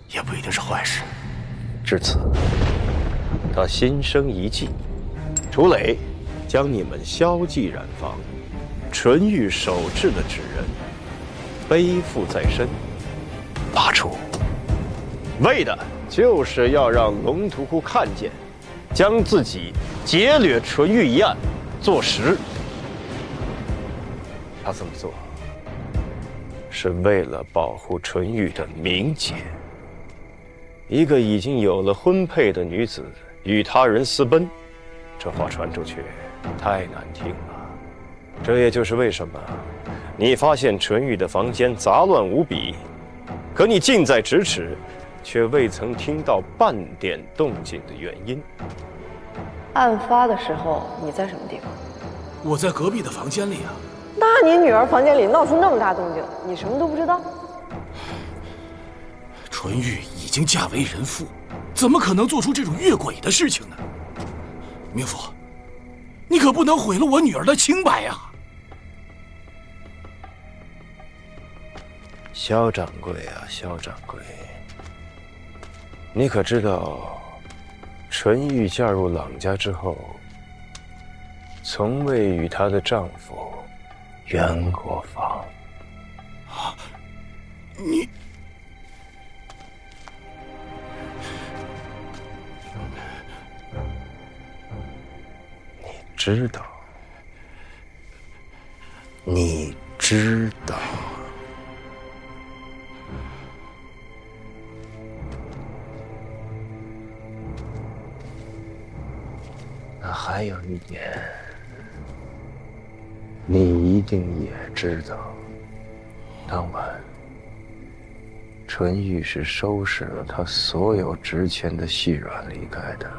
Speaker 14: 也不一定是坏事。
Speaker 1: 至此，他心生一计，楚磊将你们萧继染坊纯玉手制的纸人背负在身，拔出。为的就是要让龙屠户看见，将自己劫掠纯玉一案坐实。他这么做，是为了保护纯玉的名节。一个已经有了婚配的女子与他人私奔，这话传出去太难听了。这也就是为什么你发现纯玉的房间杂乱无比，可你近在咫尺，却未曾听到半点动静的原因。
Speaker 3: 案发的时候你在什么地方？
Speaker 2: 我在隔壁的房间里啊。
Speaker 3: 那你女儿房间里闹出那么大动静，你什么都不知道？
Speaker 2: 纯玉已经嫁为人妇，怎么可能做出这种越轨的事情呢？明府，你可不能毁了我女儿的清白呀！
Speaker 1: 萧掌柜啊，萧掌柜，你可知道，纯玉嫁入郎家之后，从未与她的丈夫圆过房。
Speaker 2: 啊，你
Speaker 1: 知道，你知道。
Speaker 15: 那还有一点，你一定也知道，当晚纯玉是收拾了他所有值钱的细软离开的。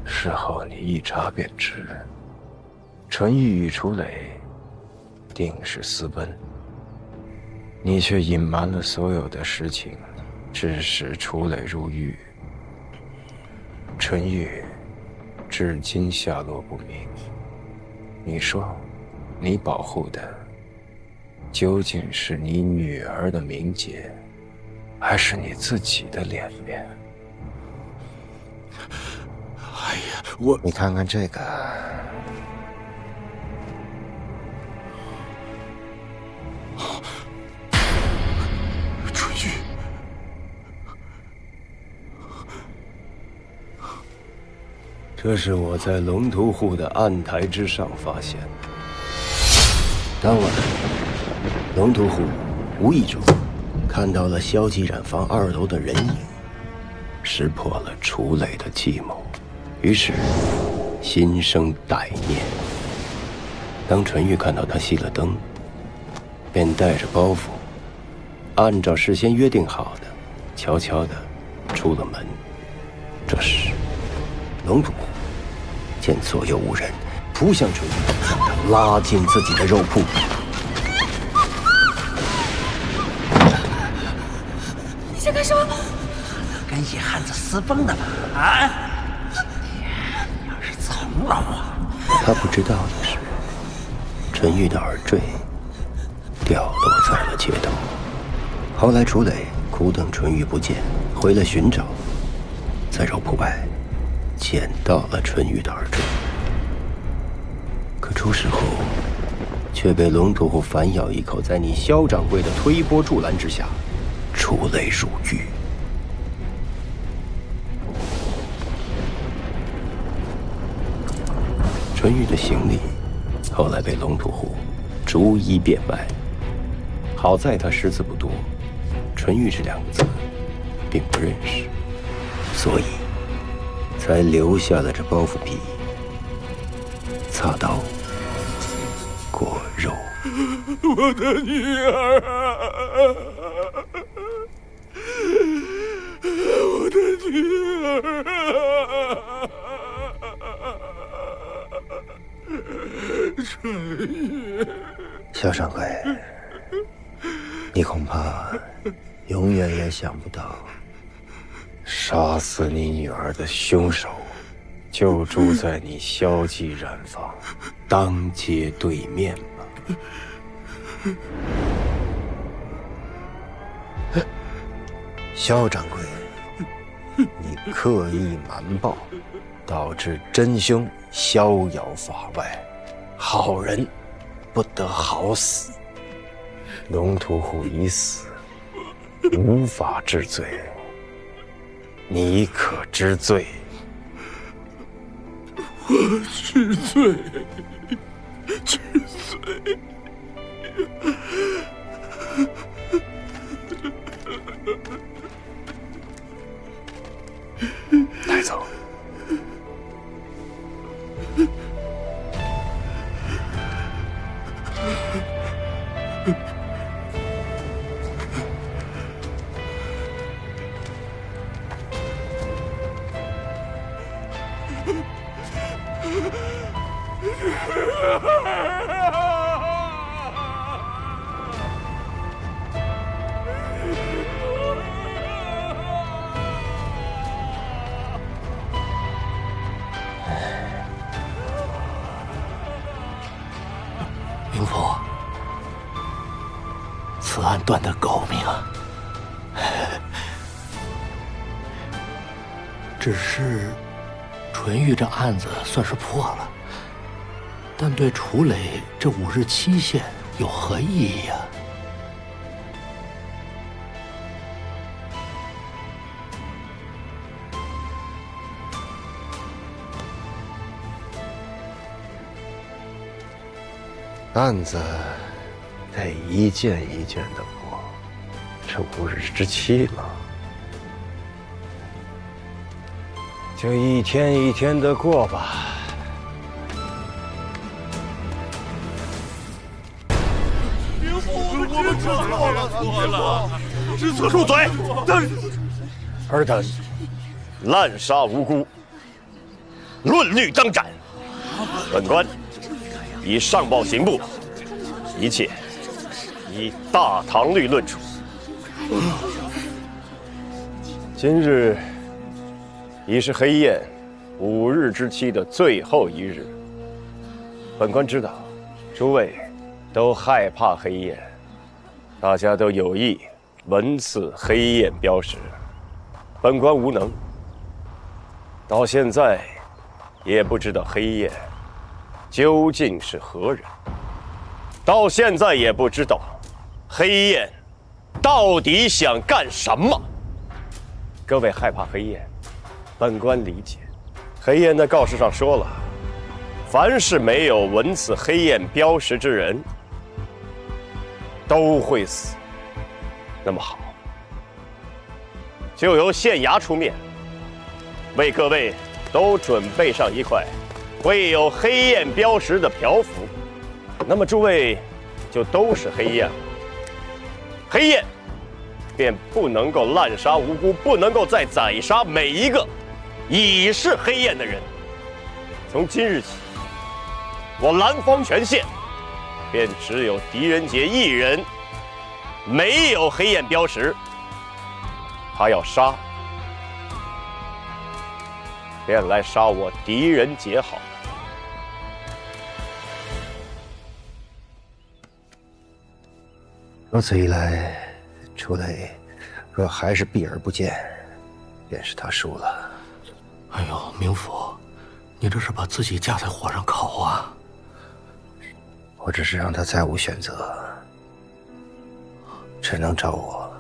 Speaker 15: 事后你一查便知，纯玉与楚磊定是私奔，你却隐瞒了所有的实情，致使楚磊入狱。纯玉至今下落不明。你说，你保护的究竟是你女儿的名节，还是你自己的脸面？
Speaker 2: 哎呀，
Speaker 15: 你看看这个，
Speaker 2: 纯玉，
Speaker 1: 这是我在龙图户的案台之上发现的。当晚，龙图户无意中看到了萧继染房2楼的人影，识破了楚磊的计谋，于是心生歹念。当纯玉看到他熄了灯，便带着包袱，按照事先约定好的，悄悄地出了门。这时，龙图户见左右无人，扑向纯玉，将他拉进自己的肉铺。
Speaker 9: 你先干什么？
Speaker 4: 跟野汉子私奔的吧？啊！你要是从容啊！
Speaker 1: 他不知道的是，纯玉的耳坠掉落在了街头。后来楚磊苦等纯玉不见，回来寻找，在肉铺外捡到了纯玉的耳坠。可出事后，却被龙屠户反咬一口，在你萧掌柜的推波助澜之下，楚磊入狱。纯玉的行李后来被龙屠户逐一变卖，好在他识字不多，纯玉这2个字并不认识，所以才留下了这包袱皮，擦刀过肉。
Speaker 2: 我的女儿啊！我的女儿啊！纯玉，
Speaker 15: 萧掌柜，你恐怕永远也想不到，杀死你女儿的凶手，就住在你萧继染坊当街对面吧。萧掌柜，你刻意瞒报，导致真凶逍遥法外，好人不得好死。龙屠户已死，无法治罪，你可知罪？
Speaker 2: 我知罪，知罪。
Speaker 15: 带走。
Speaker 14: 明府，此案断得高明啊！只是纯玉这案子算是破了，但对楚磊这5日期限有何意义呀？
Speaker 15: 案子得一件一件的破，这5日之期了。
Speaker 5: 就一天一天的过吧。
Speaker 6: 我们错了，知错住嘴！尔等滥杀无辜，论律当斩。本官已上报刑部，一切依大唐律论处。
Speaker 5: 今日已是黑宴5日之期的最后一日。本官知道，诸位都害怕黑宴，大家都有意闻赐黑宴标识。本官无能，到现在也不知道黑宴究竟是何人，到现在也不知道黑宴到底想干什么。各位害怕黑宴，本官理解。黑宴的告示上说了，凡是没有闻此黑宴标识之人，都会死。那么好，就由县衙出面，为各位都准备上一块绘有黑焰标识的条幅。那么诸位就都是黑焰了，黑焰便不能够滥杀无辜，不能够再宰杀每一个已是黑焰的人。从今日起，我兰芳全县便只有狄仁杰一人没有黑焰标识，他要杀，便来杀我狄仁杰好了。
Speaker 15: 如此一来，楚磊若还是避而不见，便是他输了。
Speaker 14: 哎呦，明府，你这是把自己架在火上烤啊！
Speaker 15: 我只是让他再无选择，只能找我。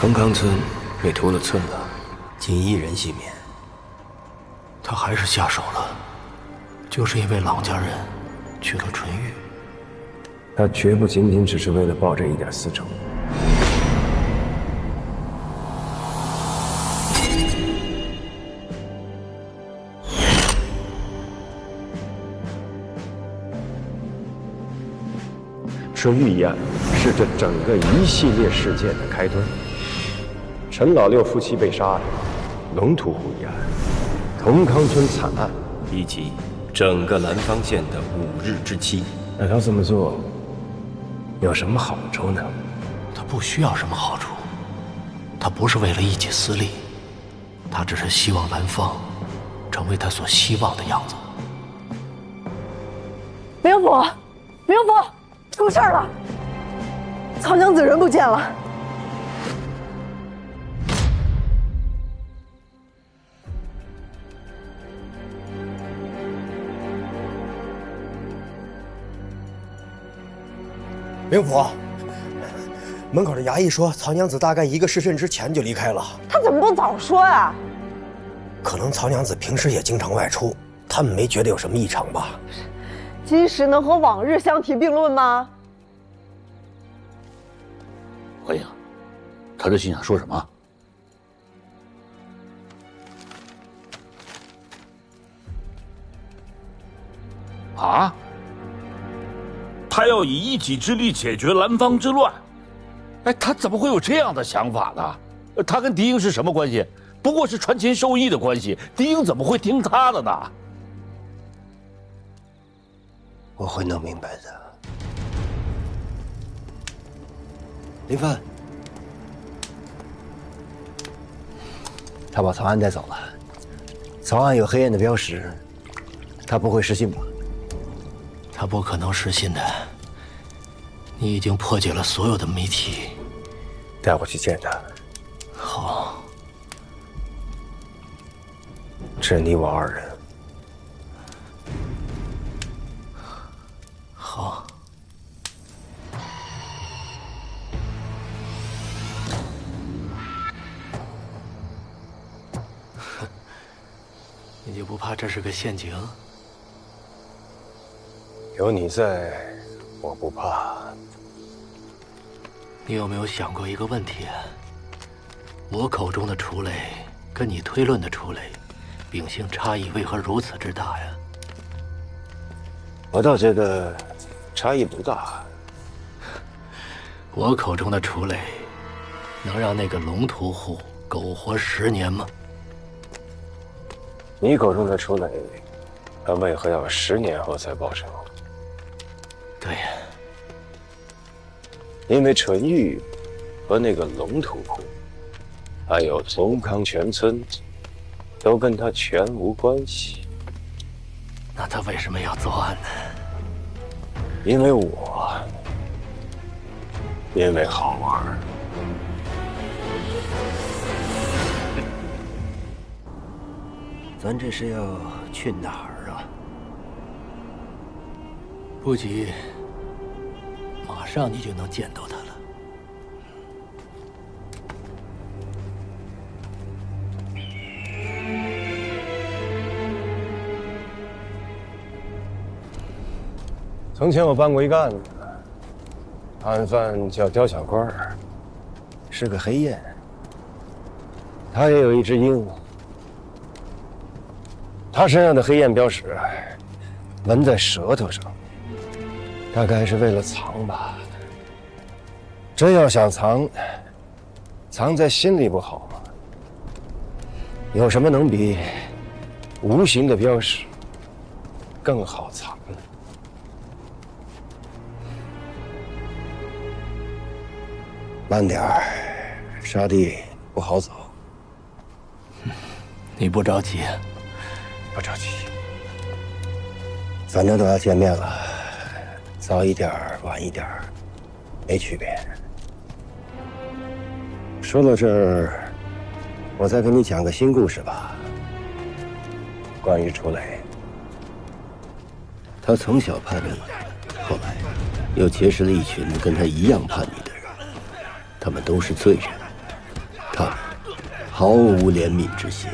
Speaker 16: 藤冈村被屠了村了，仅1人幸免。
Speaker 14: 他还是下手了，就是因为郎家人娶了纯玉。
Speaker 5: 他绝不仅仅只是为了报这一点私仇。纯玉一案是这整个一系列事件的开端。陈老六夫妻被杀案、龙屠户一案、同康村惨案，
Speaker 1: 以及整个兰芳县的5日之期。
Speaker 5: 那他这么做有什么好处呢？
Speaker 14: 他不需要什么好处，他不是为了一己私利，他只是希望兰芳成为他所希望的样子。
Speaker 3: 明府，明府，出事了！曹娘子人不见了。
Speaker 16: 明府，门口的衙役说，曹娘子大概1个时辰之前就离开了。
Speaker 3: 他怎么不早说呀？
Speaker 16: 可能曹娘子平时也经常外出，他们没觉得有什么异常吧？
Speaker 3: 今时能和往日相提并论吗？
Speaker 6: 欢迎，他这信想说什么？啊？他要以一己之力解决兰芳之乱，哎，他怎么会有这样的想法呢？他跟狄英是什么关系？不过是传钱受益的关系，狄英怎么会听他的呢？
Speaker 15: 我会弄明白的。林帆，他把曹安带走了。曹安有黑焰的标识，他不会失信吧？
Speaker 14: 他不可能失信的，你已经破解了所有的谜题，
Speaker 1: 带我去见他。
Speaker 14: 好，
Speaker 1: 只你我二人。
Speaker 14: 好。你就不怕这是个陷阱？
Speaker 1: 有你在，我不怕。
Speaker 14: 你有没有想过一个问题啊？我口中的楚磊，跟你推论的楚磊，秉性差异为何如此之大呀？
Speaker 1: 我倒觉得差异不大。
Speaker 14: 我口中的楚磊，能让那个龙屠户苟活10年吗？
Speaker 1: 你口中的楚磊，他为何要10年后才报仇？
Speaker 14: 对呀，
Speaker 1: 因为纯玉和那个龙屠户，还有同康全村，都跟他全无关系。
Speaker 14: 那他为什么要作案呢？
Speaker 1: 因为我，因为好玩。
Speaker 15: 咱这是要去哪儿啊？
Speaker 14: 不急，马上你就能见到他了。
Speaker 1: 从前我办过一个案子，案犯叫刁小官，是个黑雁，他也有一只鹰。他身上的黑雁标识纹在舌头上，大概是为了藏吧。真要想藏，藏在心里不好吗？有什么能比无形的标识更好藏呢？慢点儿，沙地不好走。
Speaker 14: 你不着急？
Speaker 1: 不着急，反正都要见面了，早一点晚一点没区别。说到这儿，我再给你讲个新故事吧。关于楚磊，
Speaker 15: 他从小叛逆，后来又结识了一群跟他一样叛逆的人，他们都是罪人，他们毫无怜悯之心。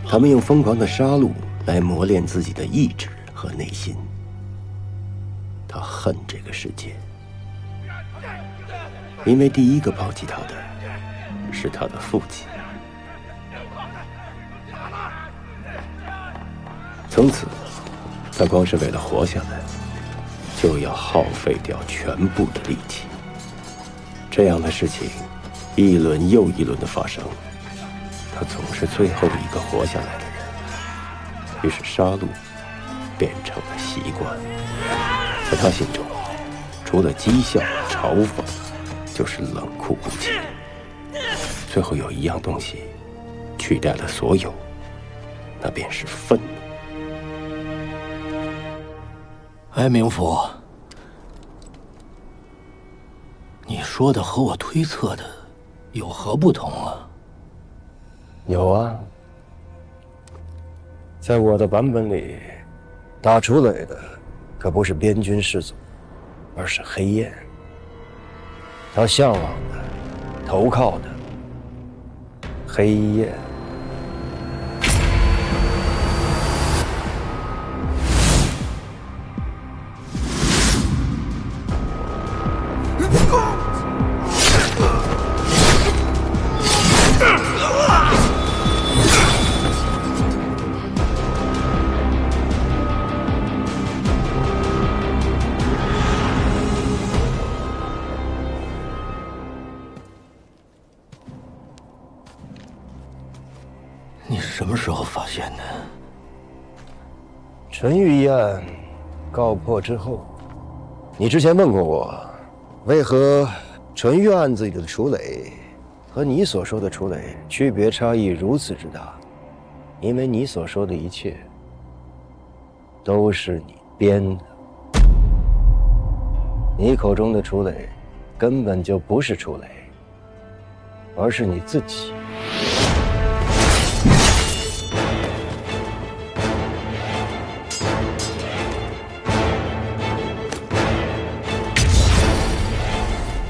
Speaker 15: 他们用疯狂的杀戮来磨练自己的意志和内心。他恨这个世界，因为第一个抛弃他的是他的父亲。从此，他光是为了活下来，就要耗费掉全部的力气。这样的事情一轮又一轮的发生。他总是最后一个活下来的人，于是杀戮变成了习惯。在他心中，除了讥笑、嘲讽，就是冷酷无情。最后有一样东西取代了所有，那便是愤怒。
Speaker 14: 哎，冥府，你说的和我推测的有何不同啊？
Speaker 1: 有啊，在我的版本里，打楚磊的可不是边军士卒，而是黑雁。他向往的、投靠的黑雁。
Speaker 14: 什么时候发现的？
Speaker 1: 纯玉一案告破之后，你之前问过我，为何纯玉案子里的楚磊和你所说的楚磊区别差异如此之大？因为你所说的一切都是你编的。
Speaker 15: 你口中的楚磊，根本就不是楚磊，而是你自己。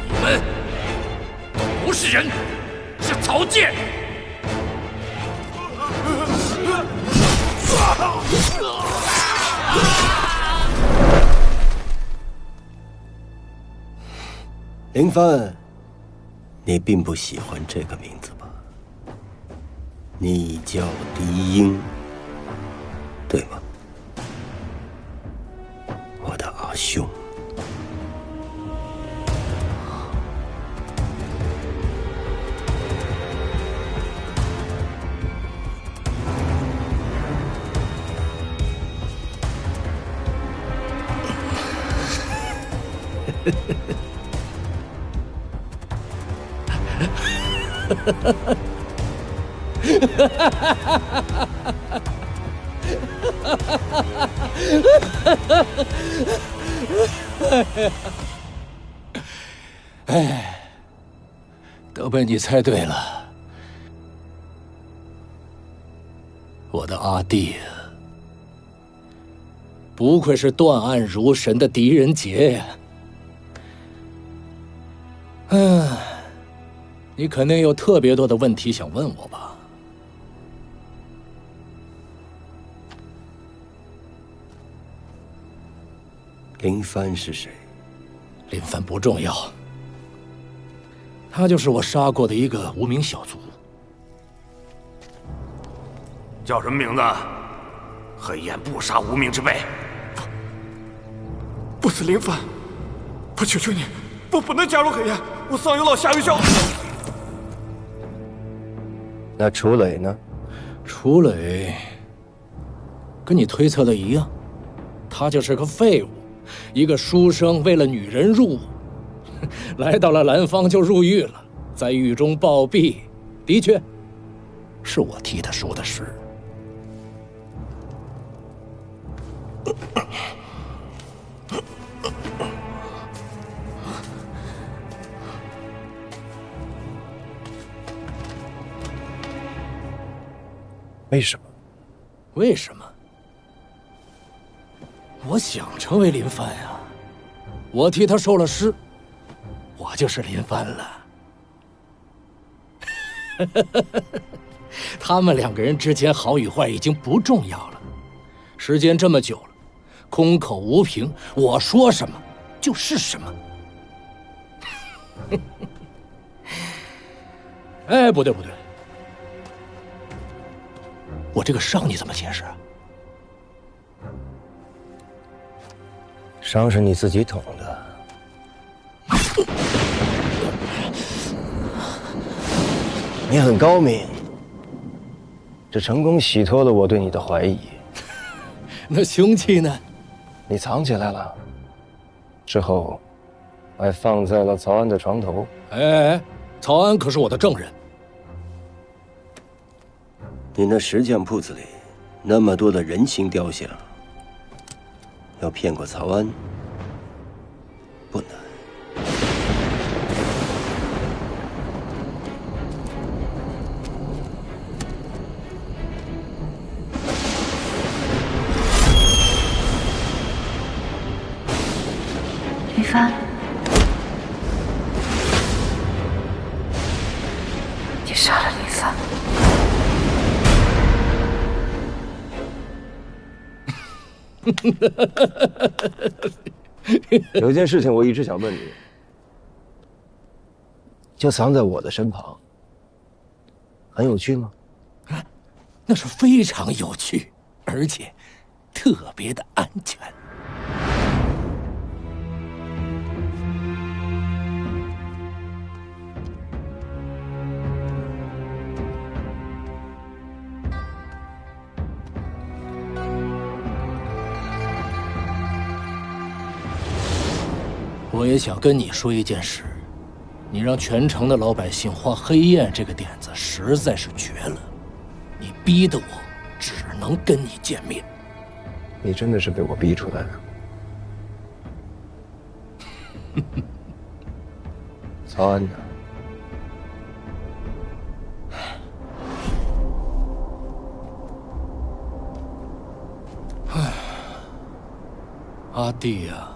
Speaker 14: 你们都不是人，是草芥。
Speaker 15: 林帆，你并不喜欢这个名字吧？你叫狄英，对吗？我的阿兄。
Speaker 14: 哎，都被你猜对了，我的阿弟啊，不愧是断案如神的狄仁杰呀！你肯定有特别多的问题想问我吧？
Speaker 15: 林帆是谁？
Speaker 14: 林帆不重要，他就是我杀过的一个无名小卒。
Speaker 8: 叫什么名字？黑焰不杀无名之辈。
Speaker 18: 不是林帆，我求求你，我不能加入黑焰，我上有老下有小。
Speaker 15: 那楚磊呢？
Speaker 14: 楚磊跟你推测的一样，他就是个废物，一个书生为了女人入伍，来到了兰芳就入狱了，在狱中暴毙。的确，是我替他说的事。
Speaker 15: 为什么？
Speaker 14: 为什么？我想成为林帆呀，我替他受了尸，我就是林帆了。他们两个人之间好与坏已经不重要了，时间这么久了，空口无凭，我说什么就是什么。哎，不对不对。我这个伤你怎么解释啊？
Speaker 15: 伤是你自己捅的。你很高明，这成功洗脱了我对你的怀疑。
Speaker 14: 那凶器呢？
Speaker 15: 你藏起来了，之后还放在了曹安的床头。
Speaker 14: 哎，曹安可是我的证人。
Speaker 15: 你那石匠铺子里那么多的人形雕像，要骗过曹安不难。
Speaker 10: 林帆，你杀了林帆。
Speaker 15: 有一件事情我一直想问你，就藏在我的身旁，很有趣吗？
Speaker 14: 那是非常有趣，而且特别的安全。我也想跟你说一件事，你让全城的老百姓画黑焰这个点子实在是绝了，你逼得我只能跟你见面。
Speaker 15: 你真的是被我逼出来的？
Speaker 1: 曹安呢？
Speaker 14: 阿弟呀，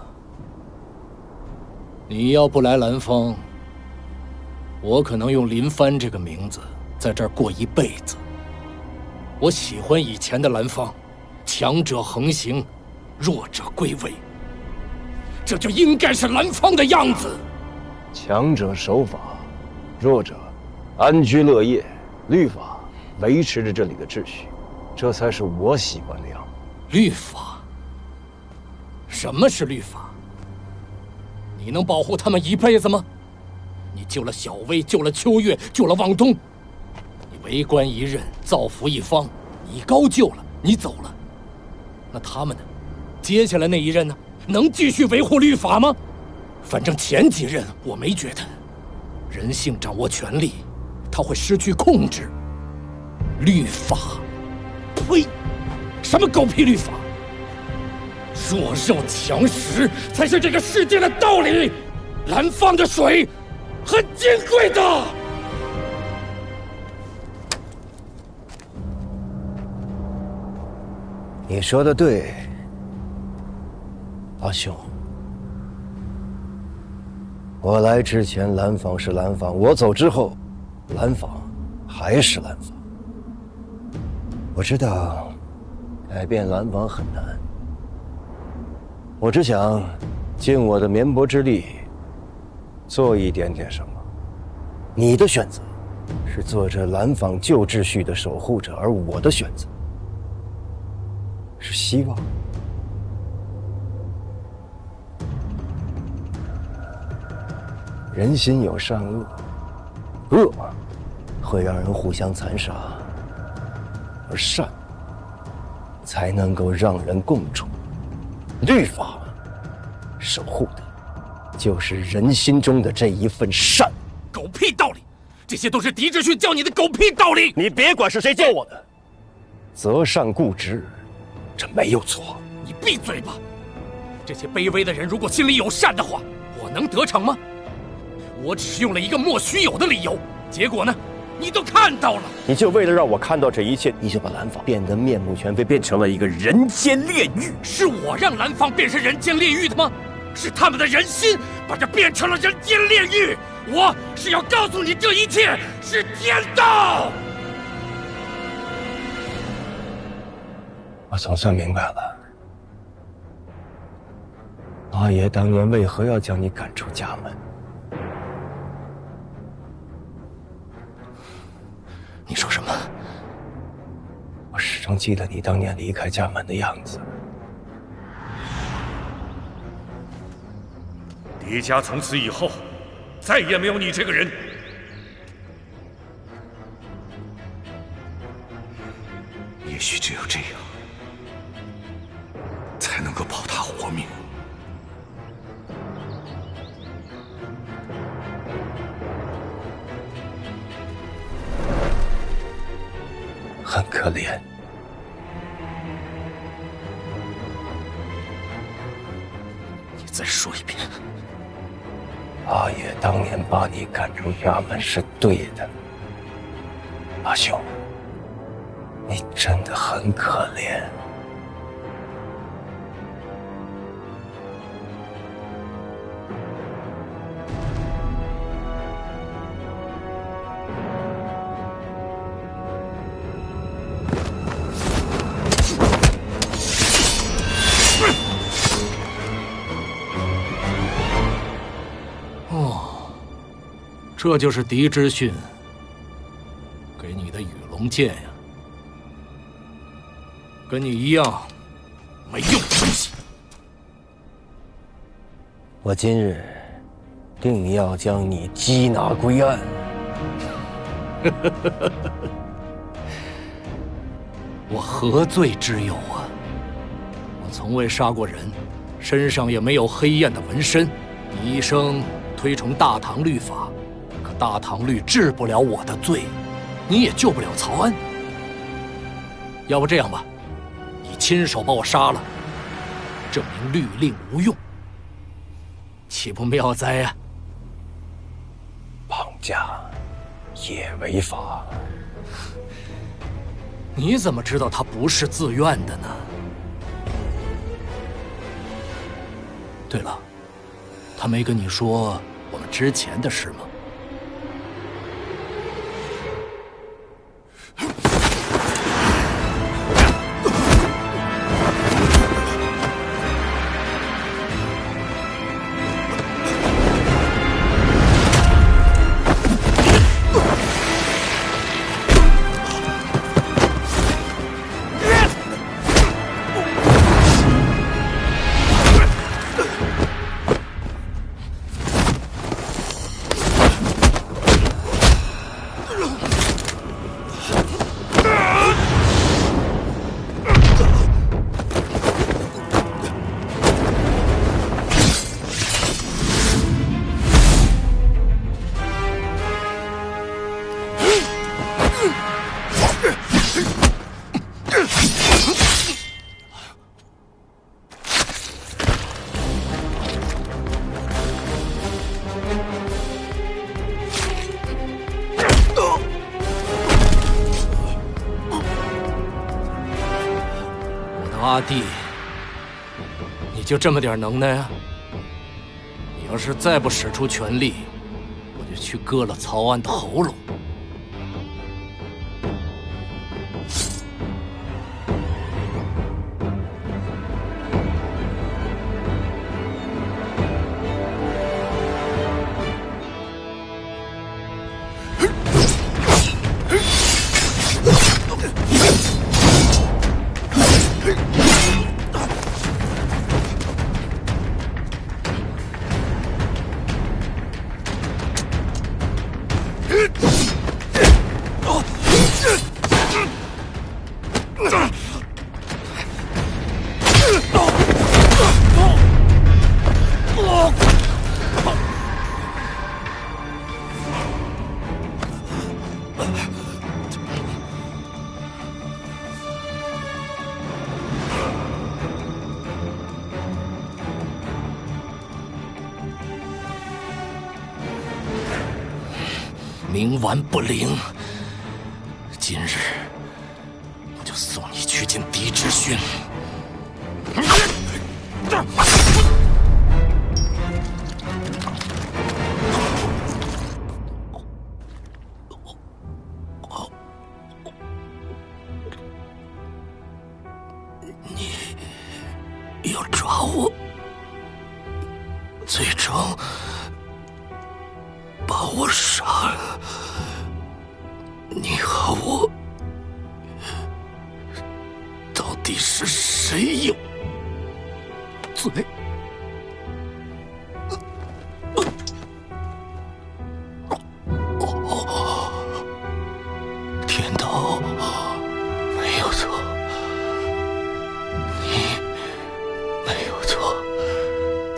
Speaker 14: 你要不来兰芳，我可能用林帆这个名字在这儿过一辈子。我喜欢以前的兰芳，强者横行，弱者归位，这就应该是兰芳的样子。
Speaker 1: 强者守法，弱者安居乐业，律法维持着这里的秩序，这才是我喜欢的样子。
Speaker 14: 律法？什么是律法？你能保护他们一辈子吗？你救了小薇，救了秋月，救了望东，你为官一任，造福一方，你高就了，你走了，那他们呢？接下来那一任呢？能继续维护律法吗？反正前几任我没觉得，人性掌握权力，他会失去控制。律法，呸！什么狗屁律法！弱肉强食才是这个世界的道理。兰芳的水很金贵的。
Speaker 15: 你说的对，阿兄。我来之前，兰芳是兰芳；我走之后，兰芳还是兰芳。我知道，改变兰芳很难。我只想尽我的绵薄之力，做一点点什么。你的选择是做着兰芳旧秩序的守护者，而我的选择是希望。人心有善恶，恶会让人互相残杀，而善才能够让人共处。律法守护的就是人心中的这一份善。
Speaker 14: 狗屁道理，这些都是狄志训教你的狗屁道理。
Speaker 15: 你别管是谁教我的，择善固执，这没有错。
Speaker 14: 你闭嘴吧！这些卑微的人如果心里有善的话，我能得逞吗？我只是用了一个莫须有的理由，结果呢，你都看到了。
Speaker 15: 你就为了让我看到这一切，你就把兰芳变得面目全非，变成了一个人间炼狱。
Speaker 14: 是我让兰芳变成人间炼狱的吗？是他们的人心把这变成了人间炼狱。我是要告诉你，这一切是天道。
Speaker 15: 我总算明白了，阿爷当年为何要将你赶出家门。
Speaker 14: 你说什么？
Speaker 15: 我始终记得你当年离开家门的样子。
Speaker 19: 狄家从此以后再也没有你这个人。也许只有这样，才能够保他活命。
Speaker 15: 很可怜。
Speaker 14: 你再说一遍。
Speaker 15: 阿爷当年把你赶出家门是对的，阿兄，你真的很可怜。
Speaker 14: 这就是狄之训给你的羽龙剑呀，跟你一样没用的东西。
Speaker 15: 我今日定要将你缉拿归案。
Speaker 14: 我何罪之有啊？我从未杀过人，身上也没有黑焰的纹身。你一生推崇大唐律法，可大唐律治不了我的罪，你也救不了曹安。要不这样吧，你亲手把我杀了，证明律令无用。岂不妙哉呀？
Speaker 1: 绑架也违法。
Speaker 14: 你怎么知道他不是自愿的呢？对了，他没跟你说我们之前的事吗？阿弟，你就这么点能耐啊？你要是再不使出全力，我就去割了曹安的喉咙。冥顽不灵，今日我就送你去见狄志勋。你要抓我，最终把我杀了，你和我到底是谁有罪？天道没有错，你没有错，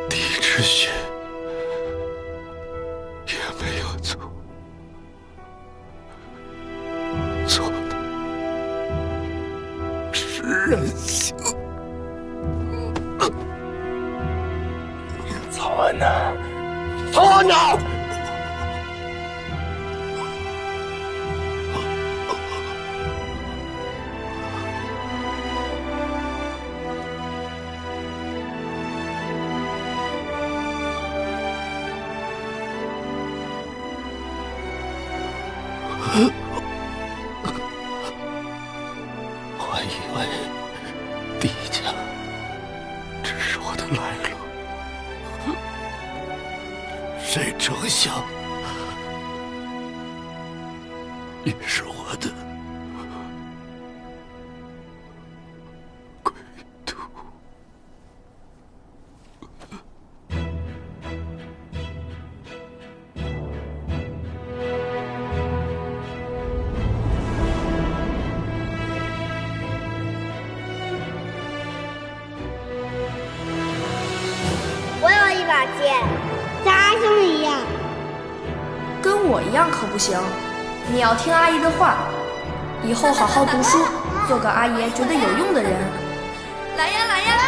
Speaker 14: 狄志勋也没有错，错的是人性。
Speaker 15: 曹安呐，曹安呐！
Speaker 14: 我以为狄家只是我的来路，谁成想也是我的归途。
Speaker 20: 我有一把剑，像阿兄一样。
Speaker 21: 跟我一样可不行，你要听阿姨的话，以后好好读书，做个阿爷觉得有用的人。
Speaker 11: 来呀来呀！